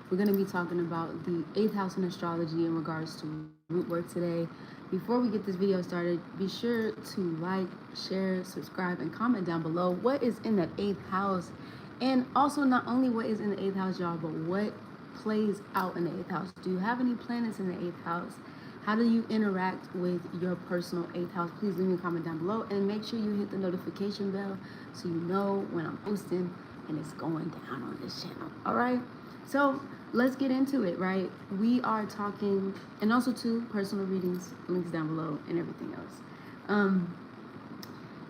We're going to be talking about the 8th house in astrology in regards to root work today. Before we get this video started, be sure to like, share, subscribe, and comment down below what is in that 8th house. And also, not only what is in the 8th house, y'all, but what plays out in the 8th house. Do you have any planets in the 8th house? How do you interact with your personal 8th house? Please leave me a comment down below and make sure you hit the notification bell so you know when I'm posting and it's going down on this channel. All right, so let's get into it. Right, we are talking, and also too, personal readings, links down below, and everything else.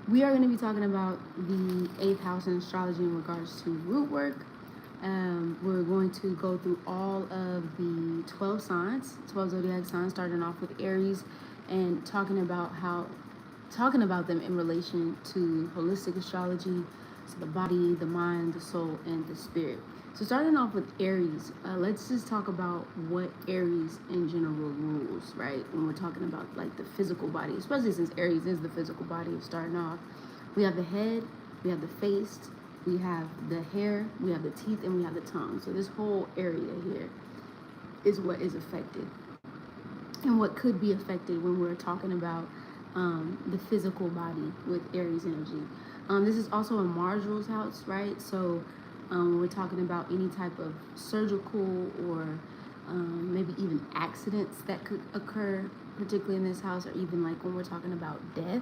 We are going to be talking about the 8th house in astrology in regards to root work. We're going to go through all of the 12 signs, 12 zodiac signs, starting off with Aries, and talking about them in relation to holistic astrology, so the body, the mind, the soul, and the spirit. So starting off with Aries, let's just talk about what Aries in general rules, right? When we're talking about like the physical body, especially since Aries is the physical body of starting off. We have the head, we have the face, we have the hair, we have the teeth, and we have the tongue. So this whole area here is what is affected and what could be affected when we're talking about the physical body with Aries energy. This is also a Mars rules house, right? So when we're talking about any type of surgical or maybe even accidents that could occur, particularly in this house, or even like when we're talking about death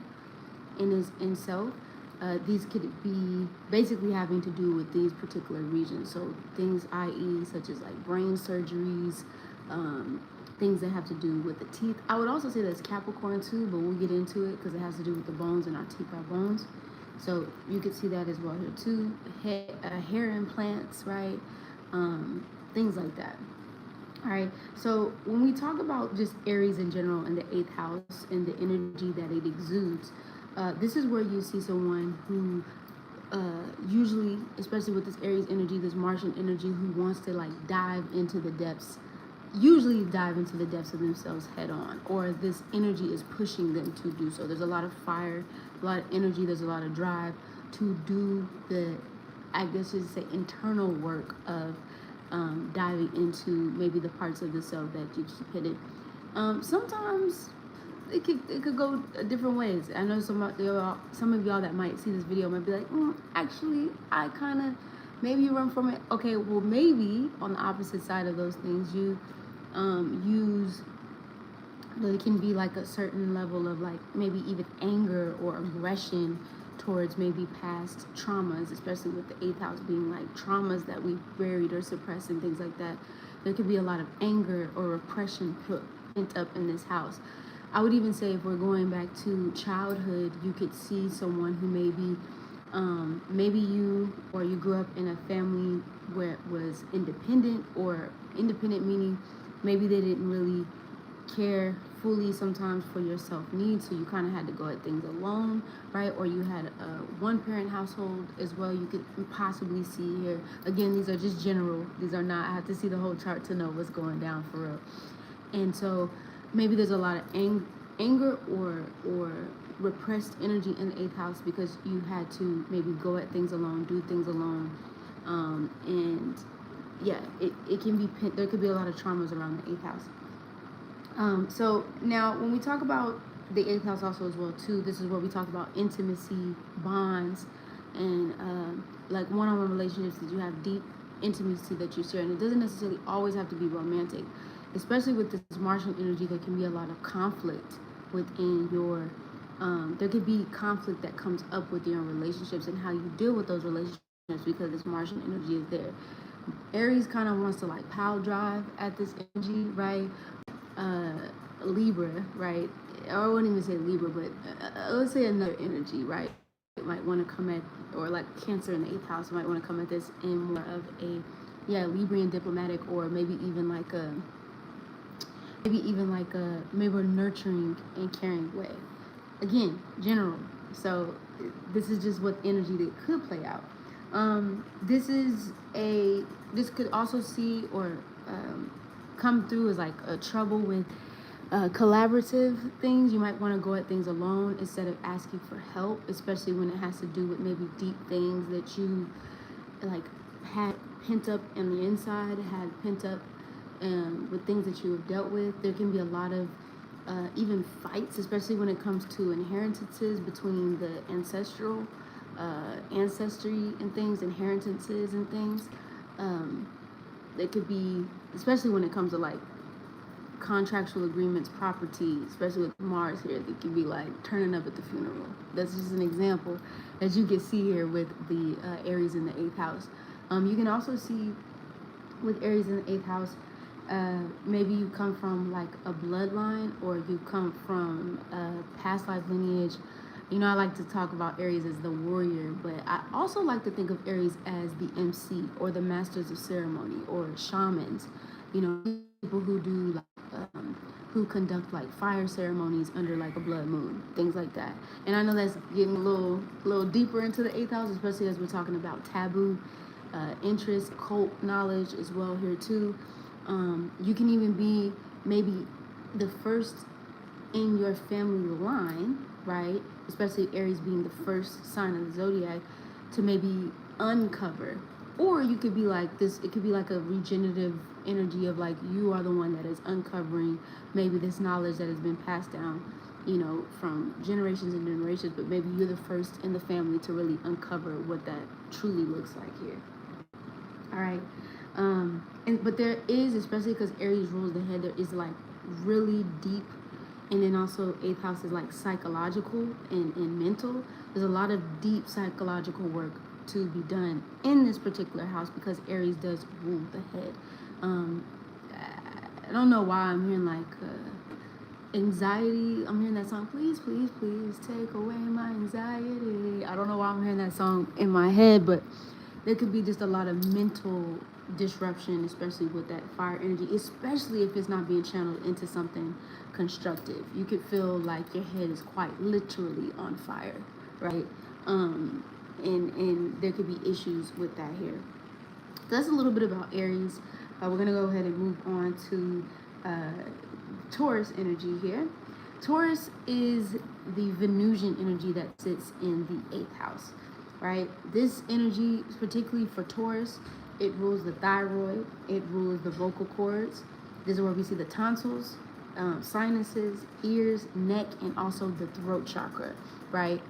in self, these could be basically having to do with these particular regions. So things, i.e., such as like brain surgeries, things that have to do with the teeth. I would also say that's Capricorn too, but we'll get into it because it has to do with the bones, and our teeth are bones. So you could see that as well here too. Hair implants, right? Things like that. All right. So when we talk about just Aries in general and the 8th house and the energy that it exudes, this is where you see someone who usually, especially with this Aries energy, this Martian energy, who wants to like dive into the depths of themselves head on, or this energy is pushing them to do so. There's a lot of fire, a lot of energy, there's a lot of drive to do the, I guess you'd say, internal work of diving into maybe the parts of the self that you keep hidden. Sometimes it could go different ways. I know some of y'all that might see this video might be like, actually, I kind of, maybe you run from it. Okay, well, maybe on the opposite side of those things, you use, there can be like a certain level of like maybe even anger or aggression towards maybe past traumas, especially with the 8th house being like traumas that we buried or suppressed and things like that. There could be a lot of anger or repression pent up in this house. I would even say if we're going back to childhood, you could see someone who maybe you grew up in a family where it was independent, or independent meaning maybe they didn't really care fully sometimes for your self needs, so you kind of had to go at things alone, right? Or you had a one-parent household as well. You could possibly see here, again, these are just general, these are not, I have to see the whole chart to know what's going down for real. And so maybe there's a lot of anger or repressed energy in the 8th house because you had to maybe go at things alone, do things alone, and yeah, it can be, there could be a lot of traumas around the 8th house. So now when we talk about the 8th house also as well too, this is where we talk about intimacy, bonds, and like one-on-one relationships that you have deep intimacy that you share. And it doesn't necessarily always have to be romantic, especially with this Martian energy. There can be a lot of conflict within your, there could be conflict that comes up with your relationships and how you deal with those relationships because this Martian energy is there. Aries kind of wants to like pile drive at this energy, right? Libra, right? I wouldn't even say Libra, but let's say another energy, right? It might want to come at, or like Cancer in the 8th house might want to come at this in more of a, Librian diplomatic, or maybe even like a maybe a nurturing and caring way. Again, general. So this is just what energy that could play out. This could also see or come through as like a trouble with collaborative things. You might want to go at things alone instead of asking for help, especially when it has to do with maybe deep things that you like had pent up on the inside, had pent up with things that you have dealt with. There can be a lot of even fights, especially when it comes to inheritances between the ancestral ancestry and things, inheritances and things. It could be, especially when it comes to like contractual agreements, property, especially with Mars here, that can be like turning up at the funeral. That's just an example, as you can see here with the Aries in the 8th house. You can also see with Aries in the 8th house, maybe you come from like a bloodline, or you come from a past life lineage. You know, I like to talk about Aries as the warrior, but I also like to think of Aries as the MC, or the masters of ceremony, or shamans. You know, people who do like who conduct like fire ceremonies under like a blood moon, things like that. And I know that's getting a little deeper into the 8th house, especially as we're talking about taboo interest, cult knowledge as well here too. You can even be maybe the first in your family line, right? Especially Aries being the first sign of the zodiac, to maybe uncover. Or you could be like this, it could be like a regenerative energy of like you are the one that is uncovering maybe this knowledge that has been passed down, you know, from generations and generations, but maybe you're the first in the family to really uncover what that truly looks like here. All right. But there is, especially because Aries rules the head, there is like really deep, and then also 8th house is like psychological and mental. There's a lot of deep psychological work to be done in this particular house, because Aries does rule the head. I don't know why I'm hearing like anxiety. I'm hearing that song, please, please, please take away my anxiety. I don't know why I'm hearing that song in my head, but there could be just a lot of mental disruption, especially with that fire energy, especially if it's not being channeled into something constructive. You could feel like your head is quite literally on fire, right? And there could be issues with that here. So that's a little bit about Aries. We're gonna go ahead and move on to Taurus energy here. Taurus is the Venusian energy that sits in the 8th house, right? This energy, particularly for Taurus, it rules the thyroid, it rules the vocal cords. This is where we see the tonsils, sinuses, ears, neck, and also the throat chakra, right?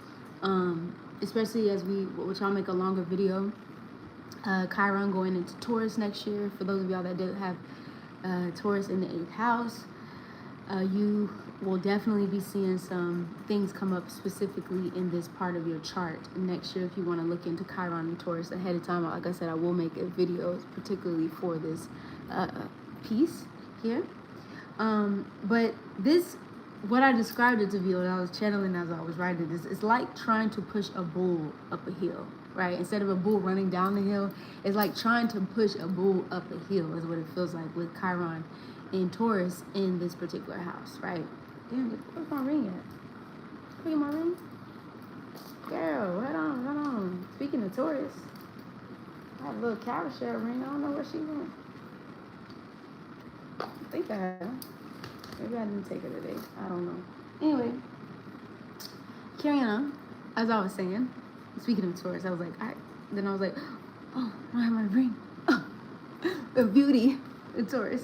Especially as which I'll make a longer video, Chiron going into Taurus next year. For those of y'all that did have Taurus in the 8th house, you will definitely be seeing some things come up specifically in this part of your chart next year. If you want to look into Chiron and Taurus ahead of time, like I said, I will make a video particularly for this piece here. But this, what I described it to be, what I was channeling as I was writing this, it's like trying to push a bull up a hill, right? Instead of a bull running down the hill, it's like trying to push a bull up a hill is what it feels like with Chiron and Taurus in this particular house, right? Damn, where's my ring at? Where's my ring? Girl, hold on. Speaking of Taurus, I have a little carousel ring. I don't know where she went. I think I have. Maybe I didn't take her today. I don't know. Anyway, carrying on, as I was saying, speaking of Taurus, I was like, then I was like, oh, I don't have my ring. Oh, the beauty of Taurus.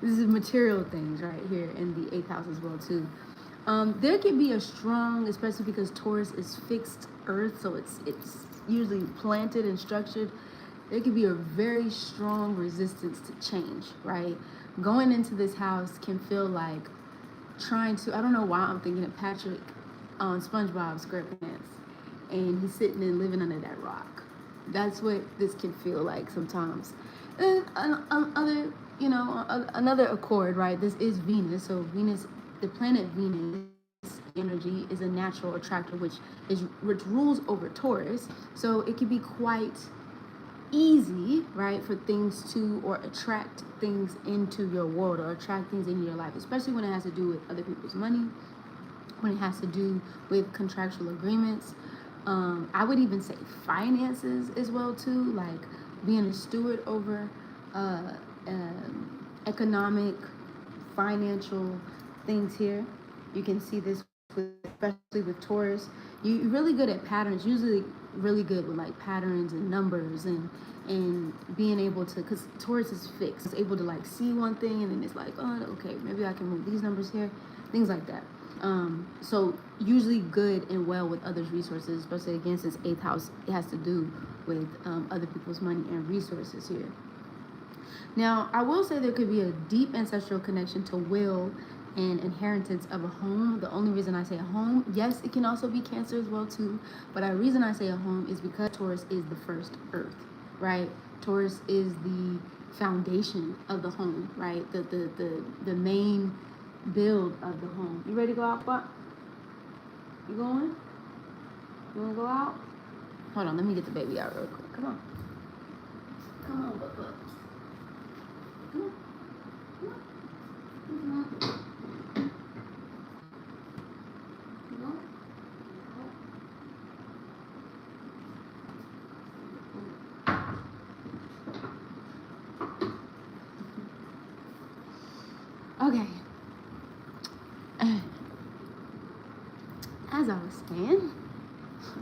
This is material things right here in the 8th house as well too. There can be a strong, especially because Taurus is fixed earth, so it's usually planted and structured. There can be a very strong resistance to change, right? Going into this house can feel like trying to, I don't know why I'm thinking of Patrick on SpongeBob SquarePants, and he's sitting and living under that rock. That's what this can feel like sometimes. And other, you know, another accord, right? This is Venus, so Venus, the planet Venus energy is a natural attractor, which rules over Taurus. So it can be quite easy, right, for things to, or attract things into your world, or attract things into your life, especially when it has to do with other people's money, when it has to do with contractual agreements. I would even say finances as well too, like being a steward over economic, financial things here. You can see this especially with Taurus. You're really good at patterns. Usually really good with like patterns and numbers and being able to, because Taurus is fixed, it's able to like see one thing and then it's like, oh, okay, maybe I can move these numbers here, things like that. So usually good and well with others' resources, especially again since 8th house, it has to do with other people's money and resources here. Now, I will say there could be a deep ancestral connection to will and inheritance of a home. The only reason I say a home, yes, it can also be Cancer as well too, but the reason I say a home is because Taurus is the first earth, right? Taurus is the foundation of the home, right? The main build of the home. You ready to go out, Buck? You going? You wanna go out? Hold on, let me get the baby out real quick. Come on. Come on, Buck. Come on. Come on. Come on. Okay. As I was saying,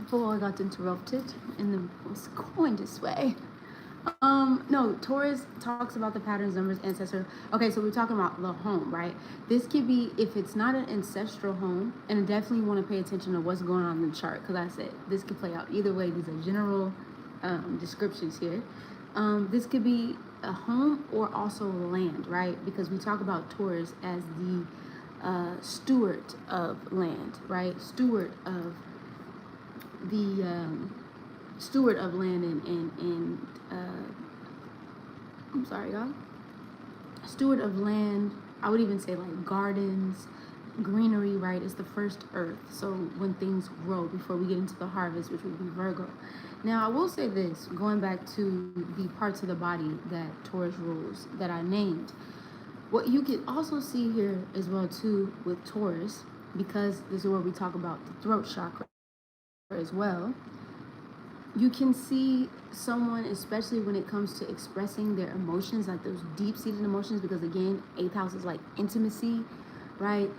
before I got interrupted in the most kindest way. No, Taurus talks about the patterns, numbers, ancestor. Okay, so we're talking about the home, right? This could be, if it's not an ancestral home, and I definitely want to pay attention to what's going on in the chart, because I said this could play out either way. These are general descriptions here. This could be a home or also land, right? Because we talk about Taurus as the steward of land, right? Steward of land and I'm sorry, y'all. Steward of land. I would even say like gardens, greenery, right? It's the first earth. So when things grow before we get into the harvest, which would be Virgo. Now, I will say this, going back to the parts of the body that Taurus rules that I named. What you can also see here as well too with Taurus, because this is where we talk about the throat chakra as well. You can see someone, especially when it comes to expressing their emotions, like those deep-seated emotions, because again, 8th house is like intimacy, right?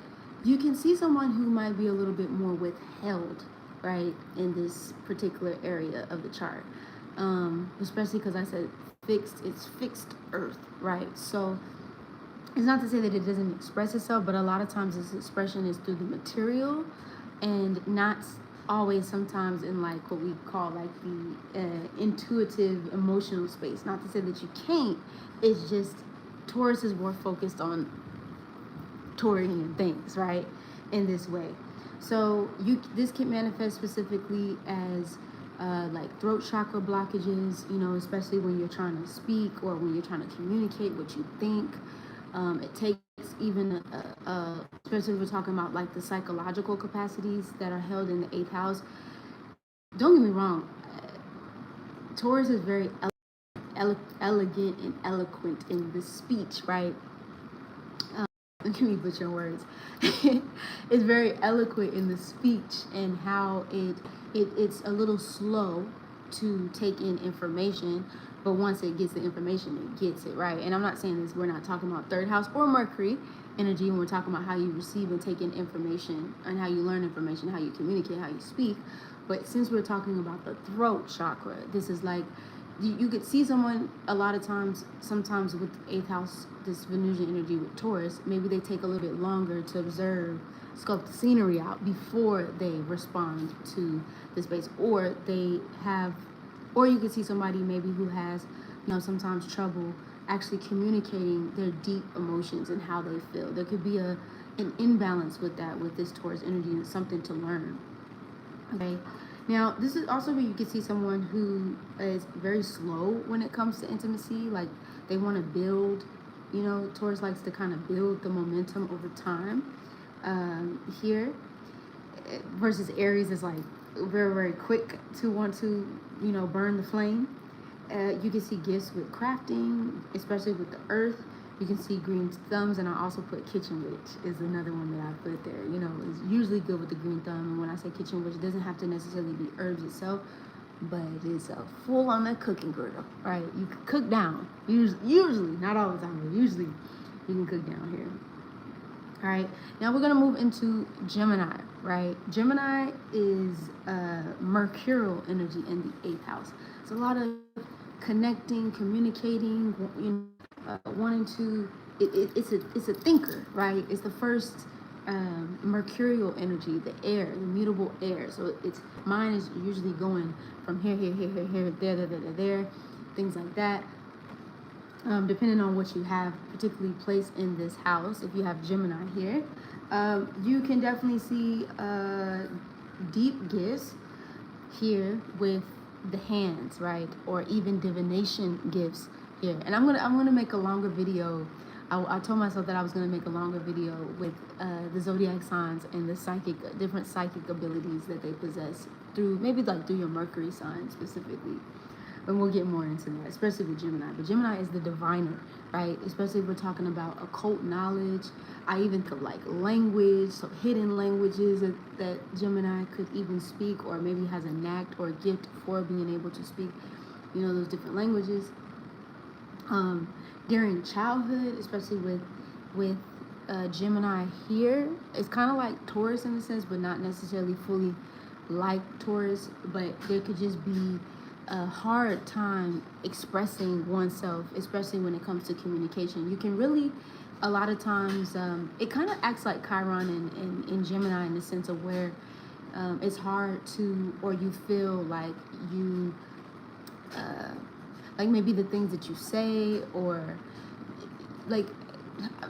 You can see someone who might be a little bit more withheld, right, in this particular area of the chart. Especially because I said fixed, it's fixed earth, right? So it's not to say that it doesn't express itself, but a lot of times this expression is through the material and not always sometimes in like what we call like the intuitive emotional space. Not to say that you can't, it's just Taurus is more focused on Taurian things, right, in this way. So this can manifest specifically as like throat chakra blockages, you know, especially when you're trying to speak or when you're trying to communicate what you think. It takes even, especially if we're talking about like the psychological capacities that are held in the 8th house. Don't get me wrong, Taurus is very elegant and eloquent in the speech, right? Let me put your words. It's very eloquent in the speech and how it's a little slow to take in information, but once it gets the information, it gets it, right? And I'm not saying this, we're not talking about 3rd house or Mercury energy when we're talking about how you receive and take in information and how you learn information, how you communicate, how you speak. But since we're talking about the throat chakra, this is like, you could see someone a lot of times, sometimes with 8th house, this Venusian energy with Taurus, maybe they take a little bit longer to observe, scope the scenery out before they respond to the space, or they have, or you could see somebody maybe who has, you know, sometimes trouble actually communicating their deep emotions and how they feel. There could be an imbalance with that, with this Taurus energy, and something to learn. Okay. Now, this is also where you can see someone who is very slow when it comes to intimacy. Like they want to build, you know, Taurus likes to kind of build the momentum over time here, versus Aries is like very, very quick to want to, you know, burn the flame. You can see gifts with crafting, especially with the earth. You can see green thumbs, and I also put kitchen witch is another one that I put there. You know, it's usually good with the green thumb. And when I say kitchen witch, it doesn't have to necessarily be herbs itself, but it is a full on that cooking griddle, right? You can cook down. Usually, not all the time, but usually you can cook down here. All right, now we're gonna move into Gemini, right? Gemini is mercurial energy in the 8th house. It's a lot of connecting, communicating, wanting to. It's a thinker, right? It's the first mercurial energy, the air, the mutable air. So its mind is usually going from here, there, things like that. Depending on what you have particularly placed in this house. If you have Gemini here, you can definitely see deep gifts here with the hands, right? Or even divination gifts here. And I'm gonna make a longer video. I told myself that I was gonna make a longer video with the zodiac signs and the different psychic abilities that they possess through maybe like through your Mercury sign specifically. And we'll get more into that, especially with Gemini. But Gemini is the diviner, right? Especially if we're talking about occult knowledge. I even could like language, so hidden languages that Gemini could even speak, or maybe has a knack or a gift for being able to speak, those different languages. During childhood, especially with Gemini here, it's kind of like Taurus in a sense, but not necessarily fully like Taurus. But there could just be a hard time expressing oneself, especially when it comes to communication. You can really, a lot of times, it kind of acts like Chiron in Gemini in the sense of where it's hard to, or you feel like you, like maybe the things that you say, or like,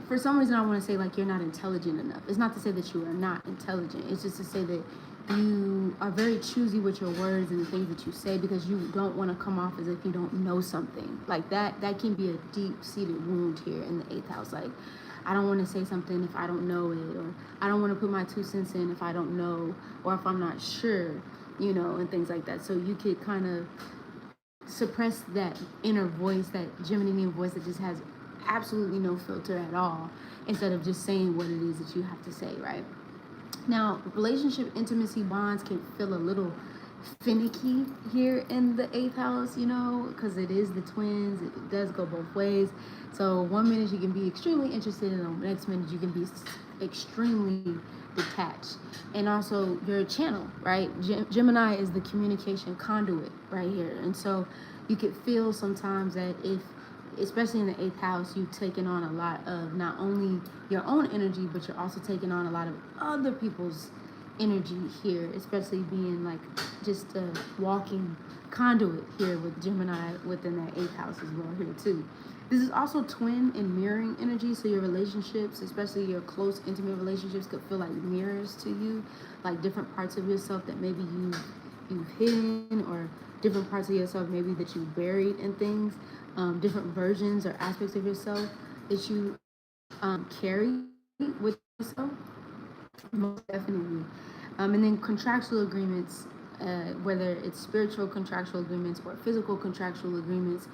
for some reason I want to say like you're not intelligent enough. It's not to say that you are not intelligent. It's just to say that you are very choosy with your words and the things that you say, because you don't want to come off as if you don't know something. Like that can be a deep-seated wound here in the 8th house. Like, I don't want to say something if I don't know it, or I don't want to put my 2 cents in if I don't know, or if I'm not sure, and things like that. So you could kind of suppress that inner voice, that Geminian voice that just has absolutely no filter at all, instead of just saying what it is that you have to say, right? Now, relationship, intimacy, bonds can feel a little finicky here in the 8th house, because it is the twins. It does go both ways. So one minute you can be extremely interested, and the next minute you can be extremely detached. And also your channel, right? Gemini is the communication conduit right here. And so you could feel sometimes that if, especially in the 8th house, you've taken on a lot of not only your own energy, but you're also taking on a lot of other people's energy here, especially being like just a walking conduit here with Gemini within that 8th house as well here too. This is also twin and mirroring energy, so your relationships, especially your close, intimate relationships, could feel like mirrors to you, like different parts of yourself that maybe you've hidden, or different parts of yourself maybe that you've buried in things. Different versions or aspects of yourself that you carry with yourself, most definitely. And then contractual agreements, whether it's spiritual contractual agreements or physical contractual agreements,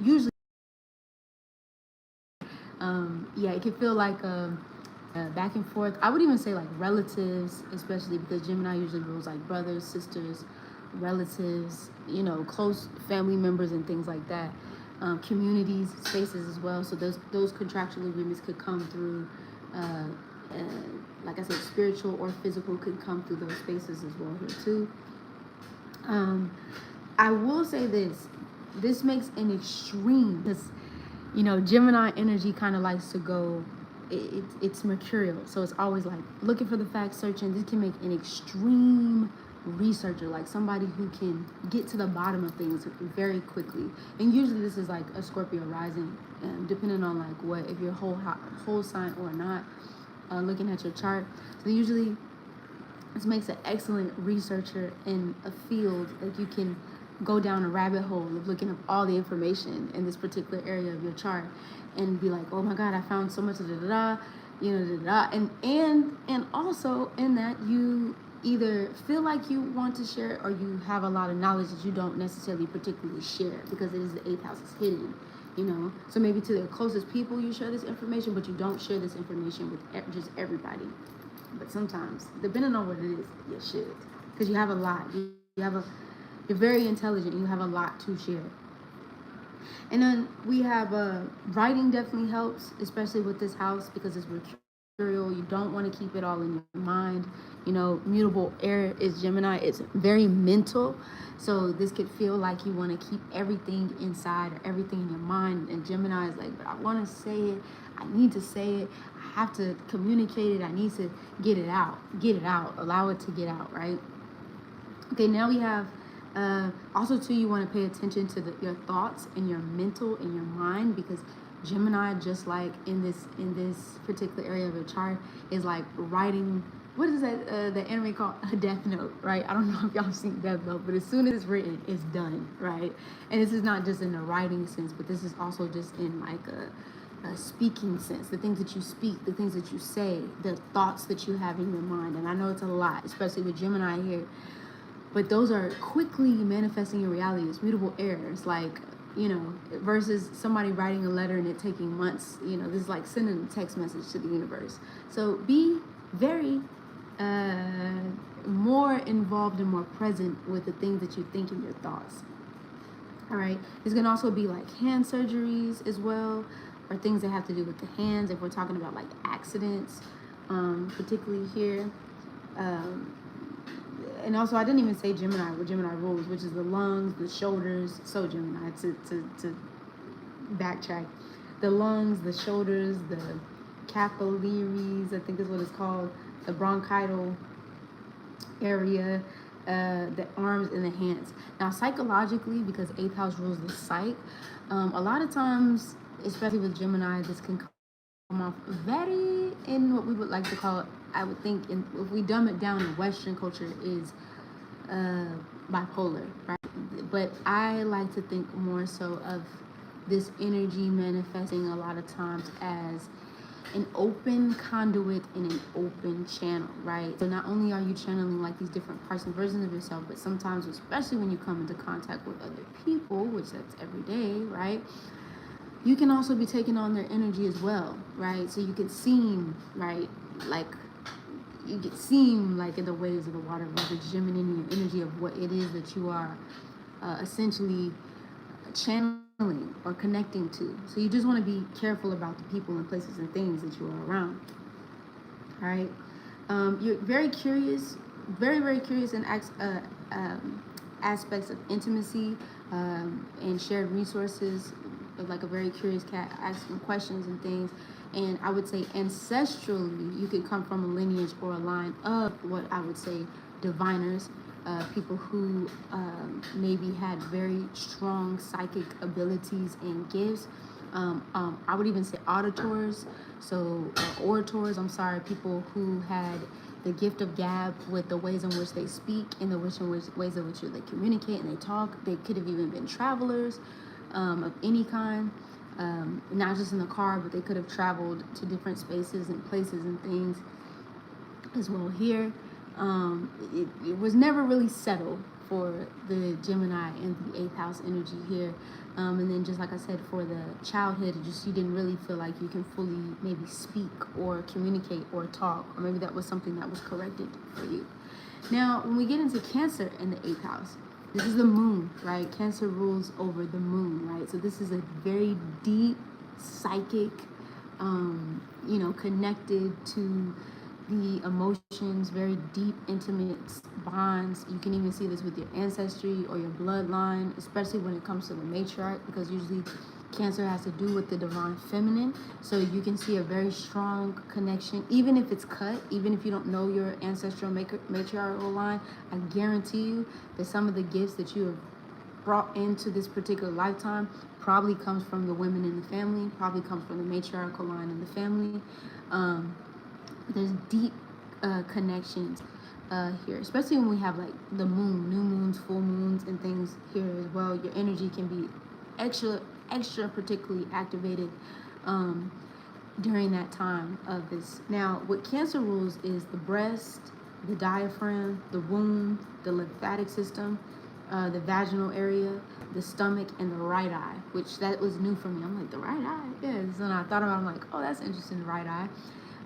usually, it can feel like back and forth. I would even say like relatives, especially because Gemini usually rules like brothers, sisters, relatives, close family members and things like that. Communities, spaces as well. So those contractual agreements could come through, like I said, spiritual or physical could come through those spaces as well here too. I will say this makes an extreme, because Gemini energy kind of likes to go, it's mercurial, so it's always like looking for the facts, searching. This can make an extreme researcher, like somebody who can get to the bottom of things very quickly. And usually this is like a Scorpio rising, depending on like what, if you're whole sign or not, looking at your chart. So usually this makes an excellent researcher in a field. Like you can go down a rabbit hole of looking up all the information in this particular area of your chart and be like, oh my God, I found so much and also in that you either feel like you want to share, or you have a lot of knowledge that you don't necessarily particularly share, because it is the 8th house, is hidden, so maybe to the closest people you share this information, but you don't share this information with just everybody. But sometimes, depending on what it is, you should, because you have a lot. You're very intelligent. You have a lot to share. And then we have writing definitely helps, especially with this house because it's mercurial. You don't want to keep it all in your mind. You know, mutable air is Gemini. It's very mental. So this could feel like you want to keep everything inside or everything in your mind. And Gemini is like, but I want to say it. I need to say it. I have to communicate it. I need to get it out. Get it out. Allow it to get out, right? Okay, now we have also too, you want to pay attention to your thoughts and your mental and your mind, because Gemini, just like in this particular area of your chart, is like writing. What is that the anime called? A Death Note, right? I don't know if y'all seen Death Note, but as soon as it's written, it's done, right? And this is not just in the writing sense, but this is also just in like a speaking sense. The things that you speak, the things that you say, the thoughts that you have in your mind. And I know it's a lot, especially with Gemini here, but those are quickly manifesting in reality. It's mutable air. It's like, you know, versus somebody writing a letter and it taking months. You know, this is like sending a text message to the universe. So be very more involved and more present with the things that you think in your thoughts. All right. It's going to also be like hand surgeries as well, or things that have to do with the hands. If we're talking about like accidents, particularly here. And also, I didn't even say Gemini with Gemini rules, which is the lungs, the shoulders. So Gemini, to backtrack, the lungs, the shoulders, the capillaries, I think is what it's called, the bronchial area, the arms and the hands. Now, psychologically, because 8th house rules the psyche, a lot of times, especially with Gemini, this can come off very in what we would like to call, I would think, if we dumb it down in Western culture, is bipolar, right? But I like to think more so of this energy manifesting a lot of times as an open conduit and an open channel, right? So not only are you channeling like these different parts and versions of yourself, but sometimes, especially when you come into contact with other people, which that's every day, right? You can also be taking on their energy as well, right? So you can seem, right, like you get seem like in the waves of the water, like the Gemini energy of what it is that you are essentially channeling or connecting to. So you just want to be careful about the people and places and things that you are around. All right. You're very curious, very curious in aspects of intimacy and shared resources. Like a very curious cat, asking questions and things. And I would say ancestrally, you could come from a lineage or a line of what I would say diviners, people who maybe had very strong psychic abilities and gifts. I would even say auditors, so orators, people who had the gift of gab with the ways in which they speak and the ways in which they communicate and they talk. They could have even been travelers of any kind, not just in the car, but they could have traveled to different spaces and places and things as well here. It was never really settled for the Gemini and the 8th house energy here. And then just like I said, for the childhood, you didn't really feel like you can fully maybe speak or communicate or talk, or maybe that was something that was corrected for you. Now, when we get into Cancer in the 8th house, this is the moon, right? Cancer rules over the moon, right? So this is a very deep, psychic, connected to the emotions, very deep, intimate bonds. You can even see this with your ancestry or your bloodline, especially when it comes to the matriarch, because usually Cancer has to do with the divine feminine. So you can see a very strong connection, even if it's cut, even if you don't know your ancestral matriarchal line. I guarantee you that some of the gifts that you have brought into this particular lifetime probably comes from the women in the family, probably comes from the matriarchal line in the family. There's deep connections here, especially when we have like the moon, new moons, full moons, and things here as well. Your energy can be extra particularly activated during that time of this. Now, what Cancer rules is the breast, the diaphragm, the womb, the lymphatic system, the vaginal area, the stomach, and the right eye, which that was new for me. I'm like, the right eye? Yes. And I thought about it, I'm like, oh, that's interesting, the right eye.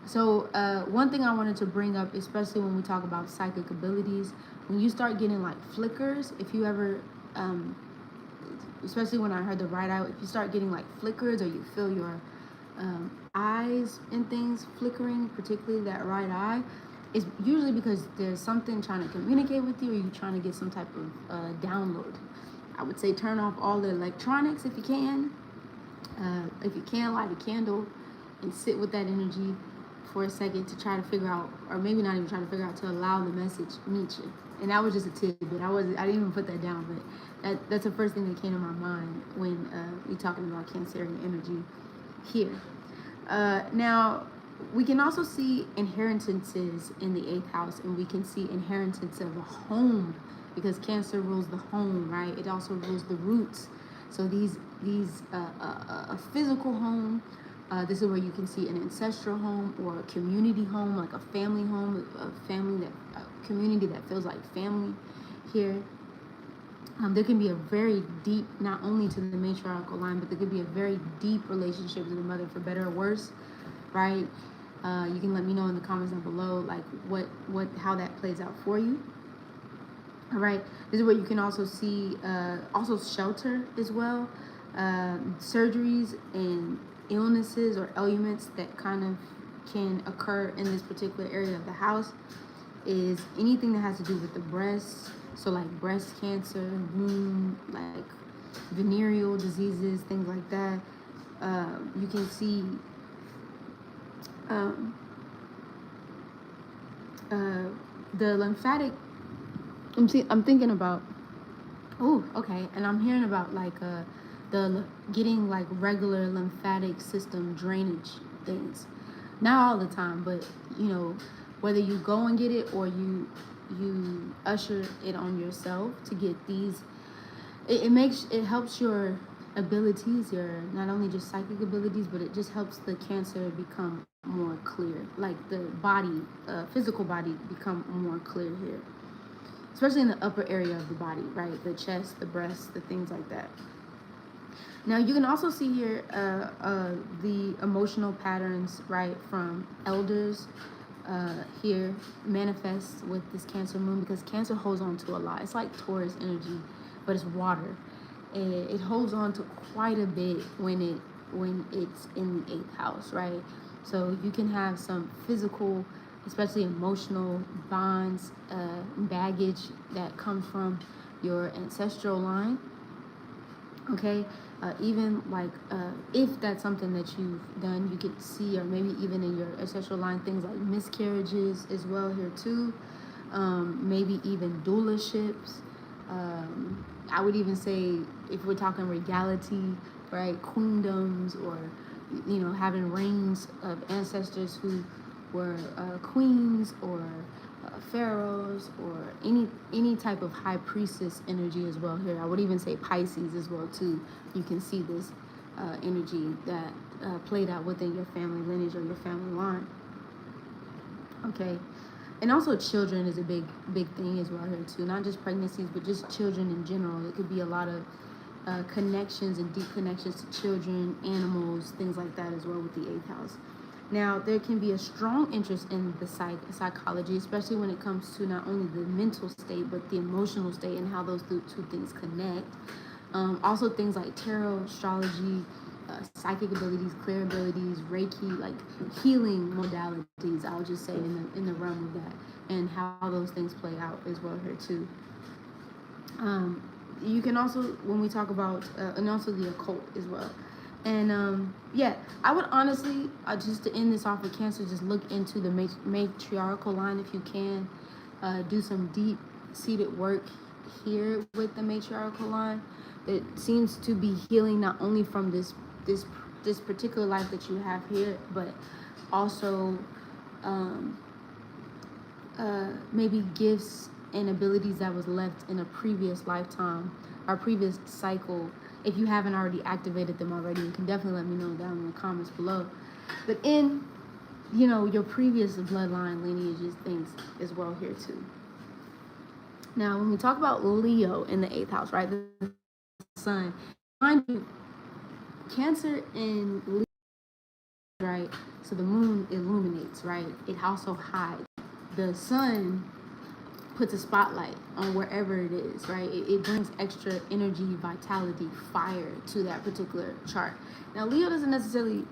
So one thing I wanted to bring up, especially when we talk about psychic abilities, when you start getting like flickers, if you ever especially when I heard the right eye, if you start getting like flickers or you feel your eyes and things flickering, particularly that right eye, it's usually because there's something trying to communicate with you, or you're trying to get some type of download. I would say turn off all the electronics if you can. If you can, light a candle and sit with that energy for a second to try to figure out, or maybe not even try to figure out, to allow the message meet you. And that was just a tidbit. I didn't even put that down, but that's the first thing that came to my mind when we talking about Cancerian energy here. Now, we can also see inheritances in the 8th house, and we can see inheritance of a home, because Cancer rules the home, right? It also rules the roots. So these a physical home, this is where you can see an ancestral home or a community home, like a family home, a community that feels like family here. There can be a very deep, not only to the matriarchal line, but there could be a very deep relationship with the mother, for better or worse, right? You can let me know in the comments down below, like how that plays out for you. All right, this is where you can also see also shelter as well, surgeries and illnesses or ailments that kind of can occur in this particular area of the house. Is anything that has to do with the breast, so like breast cancer, womb, like venereal diseases, things like that. You can see the lymphatic. I'm thinking about. Oh, okay, and I'm hearing about like the getting like regular lymphatic system drainage things. Not all the time, but you know, whether you go and get it or you usher it on yourself to get these, it helps your abilities, your not only just psychic abilities, but it just helps the Cancer become more clear, like the body, physical body become more clear here, especially in the upper area of the body, right? The chest, the breast, the things like that. Now you can also see here the emotional patterns, right, from elders here manifests with this Cancer moon, because Cancer holds on to a lot. It's like Taurus energy, but it's water. It holds on to quite a bit when it's in the 8th house, right? So you can have some physical, especially emotional bonds, baggage that comes from your ancestral line. Okay, even like if that's something that you've done, you could see, or maybe even in your ancestral line, things like miscarriages as well here too. Maybe even doulaships. I would even say, if we're talking regality, right, queendoms, or you know, having reigns of ancestors who were queens or pharaohs, or any type of high priestess energy as well here. I would even say Pisces as well too. You can see this energy that played out within your family lineage or your family line. Okay, and also children is a big thing as well here too. Not just pregnancies, but just children in general. It could be a lot of connections and deep connections to children, animals, things like that as well with the 8th house. Now, there can be a strong interest in the psychology, especially when it comes to not only the mental state, but the emotional state and how those two things connect. Also, things like tarot, astrology, psychic abilities, clear abilities, Reiki, like healing modalities, I'll just say, in the realm of that, and how those things play out as well here too. You can also, when we talk about, and also the occult as well. And yeah, I would honestly, just to end this off with Cancer, just look into the matriarchal line if you can. Do some deep-seated work here with the matriarchal line. It seems to be healing not only from this particular life that you have here, but also maybe gifts and abilities that was left in a previous lifetime or previous cycle. If you haven't already activated them already, you can definitely let me know down in the comments below. But in, you know, your previous bloodline lineages, things as well here too. Now, when we talk about Leo in the 8th house, right, the sun, mind you, Cancer in Leo, right, so the moon illuminates, right, it also hides. The sun puts a spotlight on wherever it is, right? It brings extra energy, vitality, fire to that particular chart. Now, Leo doesn't necessarily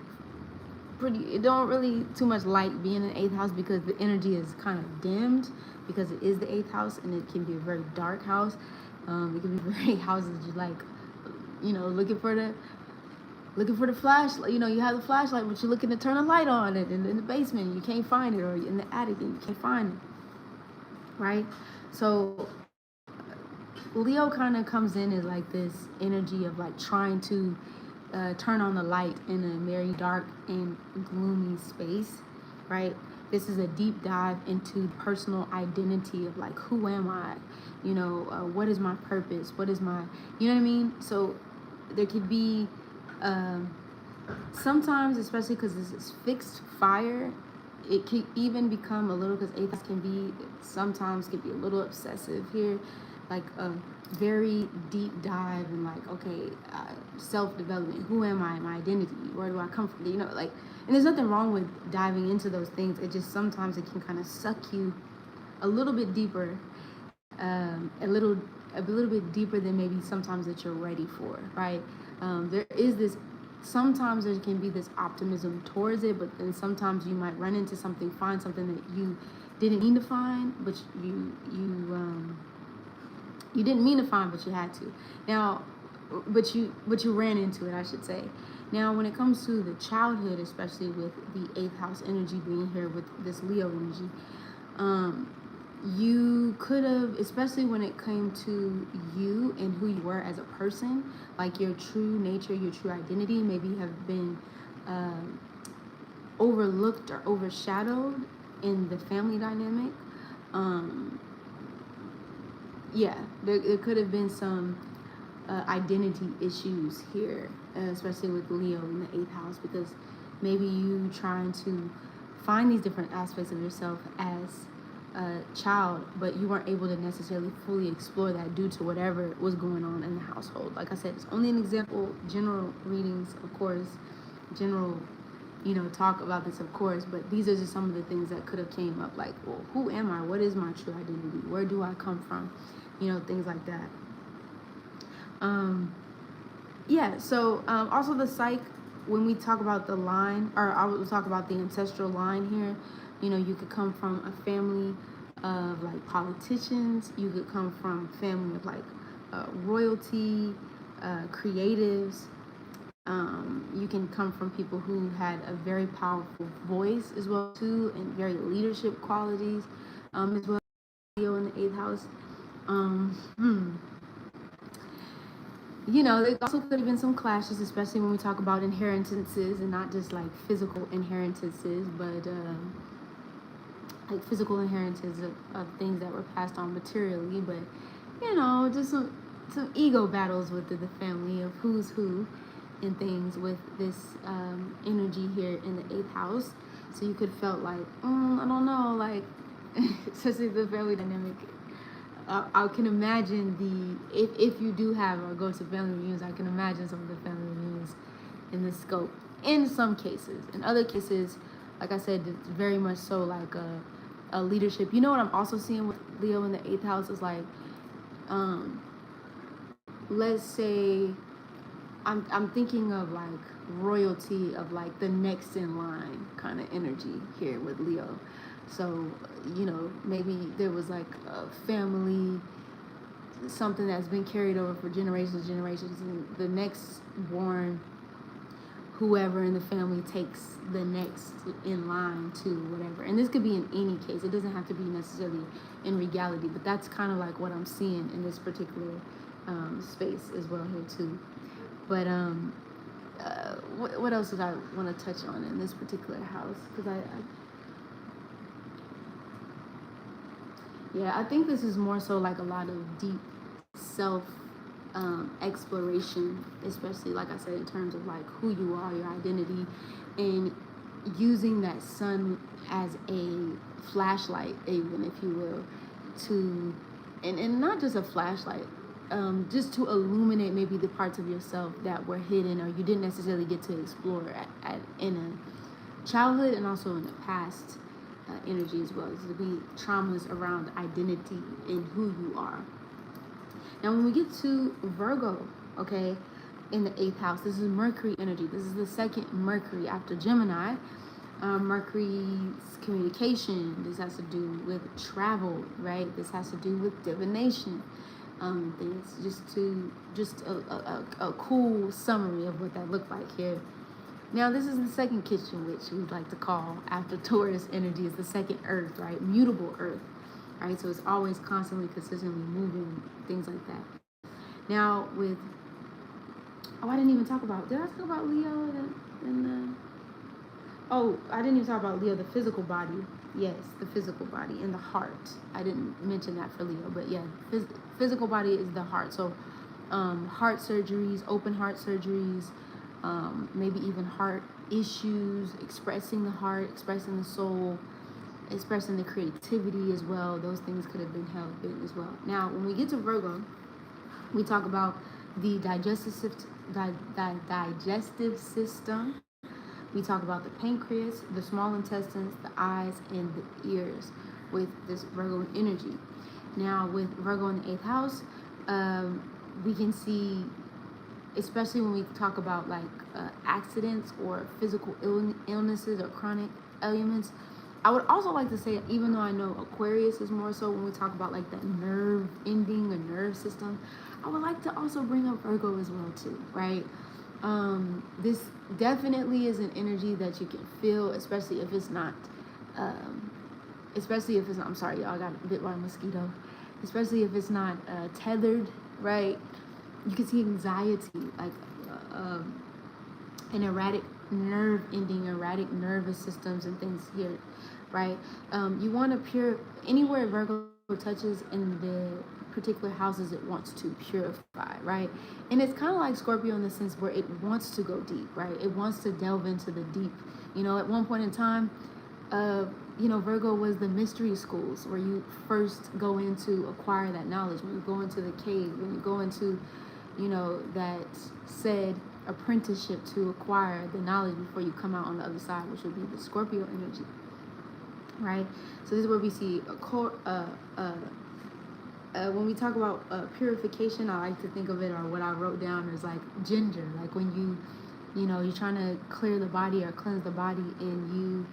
it don't really too much like being in the 8th house because the energy is kind of dimmed because it is the 8th house and it can be a very dark house. It can be very houses you like, looking for the flashlight. You have the flashlight, but you're looking to turn a light on it in the basement. You can't find it, or in the attic and you can't find it, right? So Leo kind of comes in as like this energy of like trying to turn on the light in a very dark and gloomy space, right? This is a deep dive into personal identity of like, who am I? What is my purpose? What is my, you know what I mean? So there could be sometimes, especially because this is fixed fire, it can even become a little, because 8th sometimes can be a little obsessive here, like a very deep dive and like, okay, self-development. Who am I? My identity. Where do I come from? And there's nothing wrong with diving into those things. It just sometimes it can kind of suck you a little bit deeper, a little bit deeper than maybe sometimes that you're ready for, right? There is this. Sometimes there can be this optimism towards it, but then sometimes you might run into something, find something that you didn't mean to find, but you didn't mean to find, but you had to. Now, but you ran into it, I should say. Now, when it comes to the childhood, especially with the 8th house energy being here with this Leo energy, you could have, especially when it came to you and who you were as a person, like your true nature, your true identity, maybe have been overlooked or overshadowed in the family dynamic. There could have been some identity issues here, especially with Leo in the 8th house, because maybe you trying to find these different aspects of yourself as a child, but you weren't able to necessarily fully explore that due to whatever was going on in the household. Like I said, it's only an example, general readings, of course, general, talk about this, of course, but these are just some of the things that could have came up, like, well, who am I? What is my true identity? Where do I come from? Things like that. So also the psych, when we talk about the line, or I will talk about the ancestral line here, you could come from a family of like politicians, you could come from a family of like royalty, creatives, you can come from people who had a very powerful voice as well too, and very leadership qualities as well. Leo in the 8th house. There also could have been some clashes, especially when we talk about inheritances, and not just like physical inheritances, but like physical inheritances of things that were passed on materially, but just some ego battles with the family of who's who and things with this energy here in the 8th house. So you could felt like, I don't know, like, especially the family dynamic. I can imagine if you do have or go to family reunions, I can imagine some of the family reunions in this scope. In some cases, in other cases, like I said, it's very much so like a leadership. What I'm also seeing with Leo in the 8th house is like, let's say, I'm thinking of like royalty, of like the next in line kind of energy here with Leo. So, maybe there was like a family, something that's been carried over for generations, and the next born, whoever in the family takes the next in line to whatever. And this could be in any case. It doesn't have to be necessarily in regality, but that's kind of like what I'm seeing in this particular space as well here too. But what else did I want to touch on in this particular house? Because I think this is more so like a lot of deep self exploration, especially like I said, in terms of like who you are, your identity, and using that sun as a flashlight, even if you will, to and not just a flashlight, just to illuminate maybe the parts of yourself that were hidden or you didn't necessarily get to explore in a childhood and also in the past. energy as well. This will be traumas around identity and who you are. Now, when we get to Virgo, okay, in the 8th house, this is Mercury energy. This is the second Mercury after Gemini. Mercury's communication. This has to do with travel, right? This has to do with divination. Things just a cool summary of what that looked like here. Now, this is the second kitchen witch we like to call after Taurus energy is the second earth, right? Mutable earth, right? So it's always constantly, consistently moving, things like that. Now, with, I didn't even talk about, did I talk about Leo in the, oh, I didn't even talk about Leo, the physical body. Yes, the physical body and the heart. I didn't mention that for Leo, but yeah, physical body is the heart. So heart surgeries, open heart surgeries, maybe even heart issues, expressing the heart, expressing the soul, expressing the creativity as well. Those things could have been held in as well. Now, when we get to Virgo, we talk about the digestive system. We talk about the pancreas, the small intestines, the eyes, and the ears with this Virgo energy. Now, with Virgo in the 8th house, we can see, especially when we talk about like accidents or physical illnesses or chronic ailments. I would also like to say, even though I know Aquarius is more so when we talk about like that nerve ending or nerve system, I would like to also bring up Virgo as well too, right? This definitely is an energy that you can feel, especially if it's not, I'm sorry, y'all got bit by a mosquito, especially if it's not tethered, right? You can see anxiety, like an erratic nerve ending, erratic nervous systems and things here, right? You want to anywhere Virgo touches in the particular houses it wants to purify, right? And it's kind of like Scorpio in the sense where it wants to go deep, right? It wants to delve into the deep. At one point in time, Virgo was the mystery schools where you first go in to acquire that knowledge. When you go into the cave, when you go into, that said apprenticeship to acquire the knowledge before you come out on the other side, which would be the Scorpio energy, right? So this is where we see when we talk about purification, I like to think of it, or what I wrote down is like ginger, like when you're trying to clear the body or cleanse the body, and you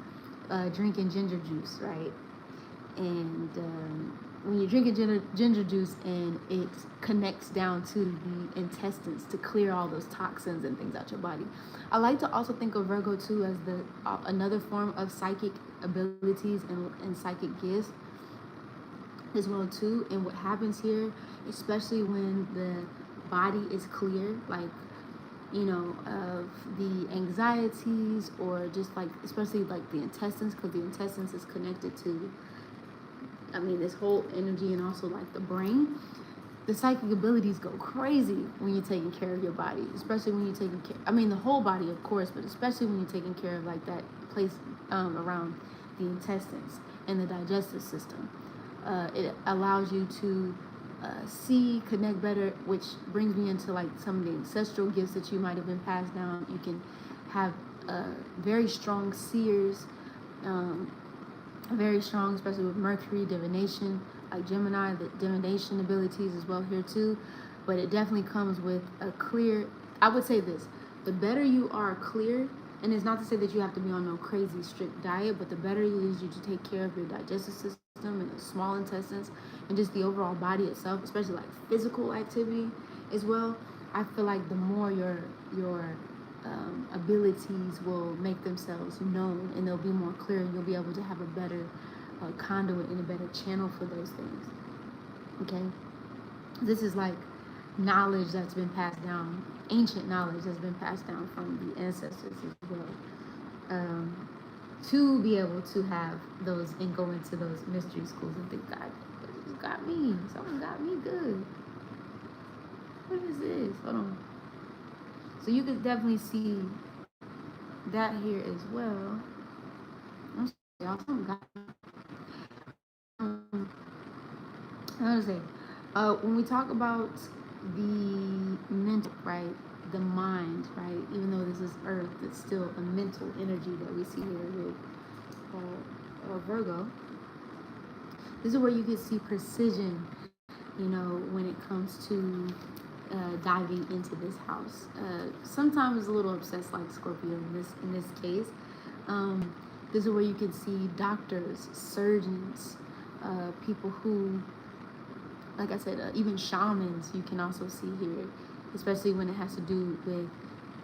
drinking ginger juice, right? And when you're drinking ginger juice and it connects down to the intestines to clear all those toxins and things out your body. I like to also think of Virgo too as the another form of psychic abilities and psychic gifts as well too. And what happens here, especially when the body is clear, like of the anxieties, or just like especially like the intestines, because the intestines is connected to this whole energy, and also like the brain. The psychic abilities go crazy when you're taking care of your body, especially when you're taking care, the whole body of course, but especially when you're taking care of like that place around the intestines and the digestive system. It allows you to see, connect better, which brings me into like some of the ancestral gifts that you might have been passed down. You can have very strong seers, very strong, especially with Mercury, divination, like Gemini, the divination abilities as well here too. But it definitely comes with a clear, I would say this, the better you are clear, and it's not to say that you have to be on no crazy strict diet, but the better it is you to take care of your digestive system and the small intestines and just the overall body itself, especially like physical activity as well. I feel like the more your abilities will make themselves known, and they'll be more clear, and you'll be able to have a better conduit and a better channel for those things. Okay, this is like knowledge that's been passed down, ancient knowledge that's been passed down from the ancestors as well, to be able to have those and go into those mystery schools and think, God, it got me, someone got me good. What is this? Hold on. So you could definitely see that here as well. I'm sorry, y'all, something got me. I was gonna say, when we talk about the mental, right, the mind, right, even though this is earth, it's still a mental energy that we see here with Virgo, this is where you can see precision, you know, when it comes to diving into this house. Sometimes a little obsessed like Scorpio in this case. Um, this is where you can see doctors, surgeons, people who, like I said, even shamans you can also see here, especially when it has to do with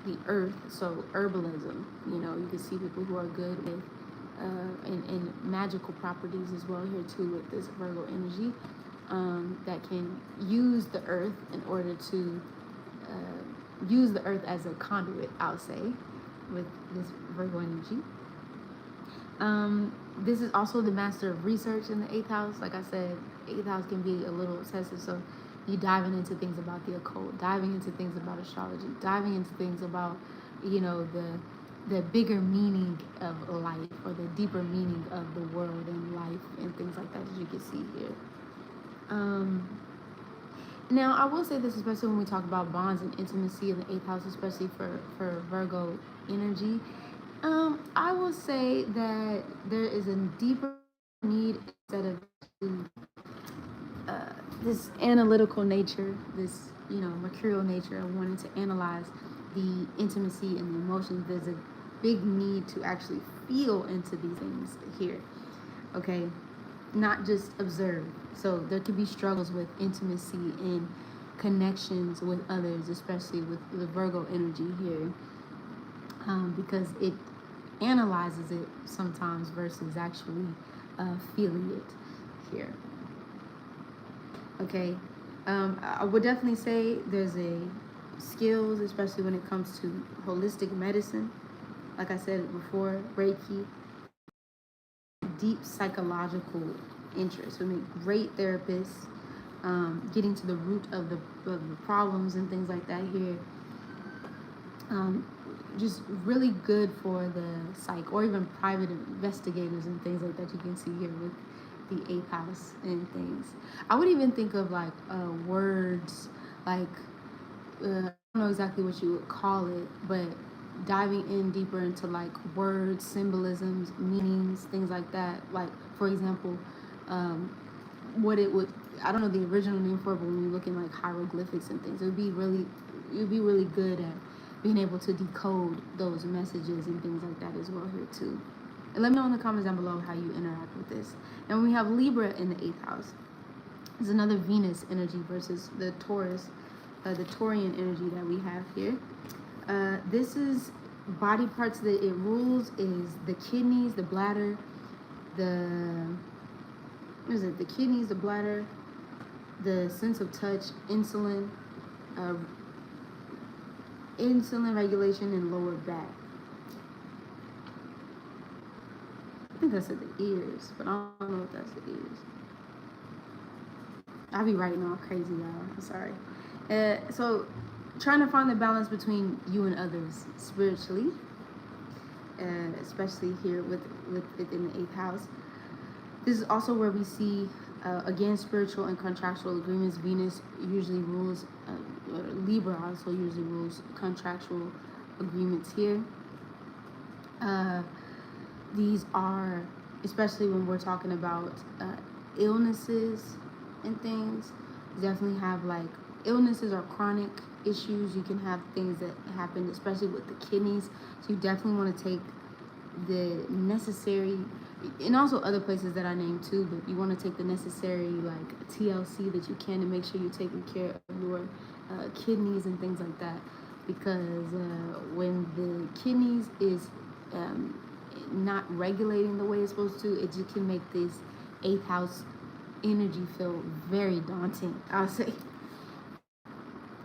the earth. So herbalism, you know, you can see people who are good with and magical properties as well here too with this Virgo energy, that can use the earth in order to use the earth as a conduit, I'll say, with this Virgo energy. This is also the master of research in the 8th house. Like I said, 8th house can be a little obsessive, so you diving into things about the occult, diving into things about astrology, diving into things about, you know, the bigger meaning of life, or the deeper meaning of the world and life and things like that, as you can see here. Now, I will say this, especially when we talk about bonds and intimacy in the 8th house, especially for Virgo energy. I will say that there is a deeper need, instead of this analytical nature, this, you know, mercurial nature of wanting to analyze the intimacy and the emotions. There's a big need to actually feel into these things here, okay? Not just observe. So there could be struggles with intimacy and connections with others, especially with the Virgo energy here, because it analyzes it sometimes versus actually feeling it here. Okay, I would definitely say there's a skills, especially when it comes to holistic medicine. Like I said before, Reiki, deep psychological interest would make great therapists. Getting to the root of the problems and things like that here. Just really good for the psych, or even private investigators and things like that. You can see here with the 8th house and things. I would even think of like words, like I don't know exactly what you would call it, but diving in deeper into like words, symbolisms, meanings, things like that. Like, for example, what it would, I don't know the original name for it, but when you look in like hieroglyphics and things, you'd be really good at being able to decode those messages and things like that as well here too. And let me know in the comments down below how you interact with this. And we have Libra in the 8th house. There's another Venus energy versus the Taurus, the Taurian energy that we have here. This is body parts that it rules is the kidneys, the bladder, the kidneys, the bladder, the sense of touch, insulin, insulin regulation, and lower back. I think I said the ears, but I don't know if that's the ears. I'll be writing all crazy, y'all. I'm sorry. So, trying to find the balance between you and others spiritually, especially here with it in the 8th house. This is also where we see, again, spiritual and contractual agreements. Venus usually rules, Libra also usually rules contractual agreements here. These are, especially when we're talking about illnesses and things, definitely have like illnesses or chronic issues. You can have things that happen, especially with the kidneys. So you definitely want to take the necessary, and also other places that I named too, but you want to take the necessary like TLC that you can to make sure you're taking care of your kidneys and things like that. Because when the kidneys is not regulating the way it's supposed to, it just can make this 8th house energy feel very daunting. I'll say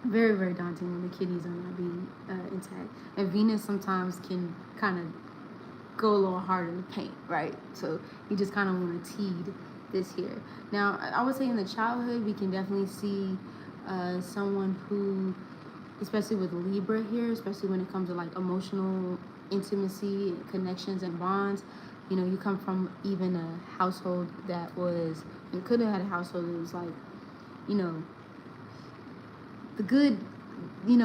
very, very daunting when the kidneys are not being intact. And Venus sometimes can kind of go a little harder to paint, right? So you just kind of want to teed this here. Now, I would say in the childhood, we can definitely see someone who, especially with Libra here, especially when it comes to like emotional intimacy, connections, and bonds. You know, you come from even a household that was, you could have had a household that was like, you know, the good, you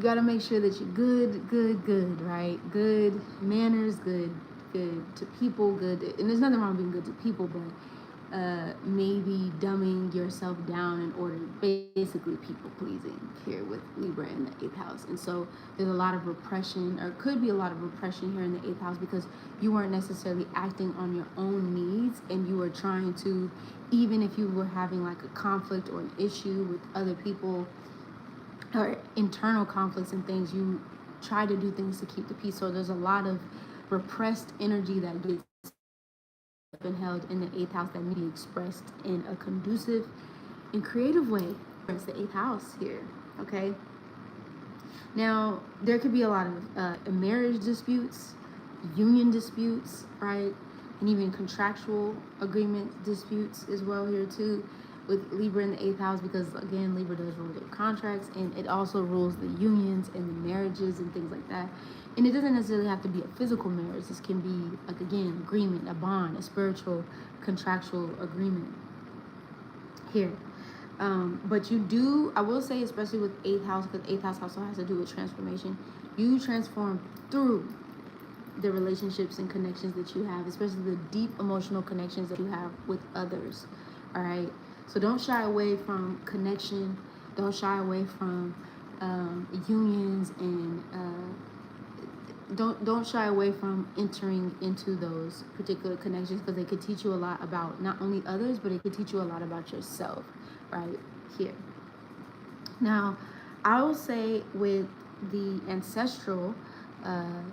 gotta make sure that you're good, right? Good manners, good good to people, good, and there's nothing wrong with being good to people, but maybe dumbing yourself down in order, basically people pleasing here with Libra in the 8th house. And so there's a lot of repression, or could be a lot of repression here in the 8th house, because you weren't necessarily acting on your own needs, and you were trying to, even if you were having like a conflict or an issue with other people or internal conflicts and things, you try to do things to keep the peace. So there's a lot of repressed energy that gets been held in the 8th house that may be expressed in a conducive and creative way. It's the 8th house here, okay? Now, there could be a lot of marriage disputes, union disputes, right? And even contractual agreement disputes as well here too, with Libra in the 8th house, because again, Libra does rule the contracts, and it also rules the unions and the marriages and things like that. And it doesn't necessarily have to be a physical marriage. This can be, like, again, agreement, a bond, a spiritual contractual agreement here. But you do, I will say, especially with 8th house, because 8th house also has to do with transformation, you transform through the relationships and connections that you have, especially the deep emotional connections that you have with others, all right? So don't shy away from connection. Don't shy away from unions, and don't shy away from entering into those particular connections, because they could teach you a lot about not only others, but it could teach you a lot about yourself, right here. Now, I will say with the ancestral,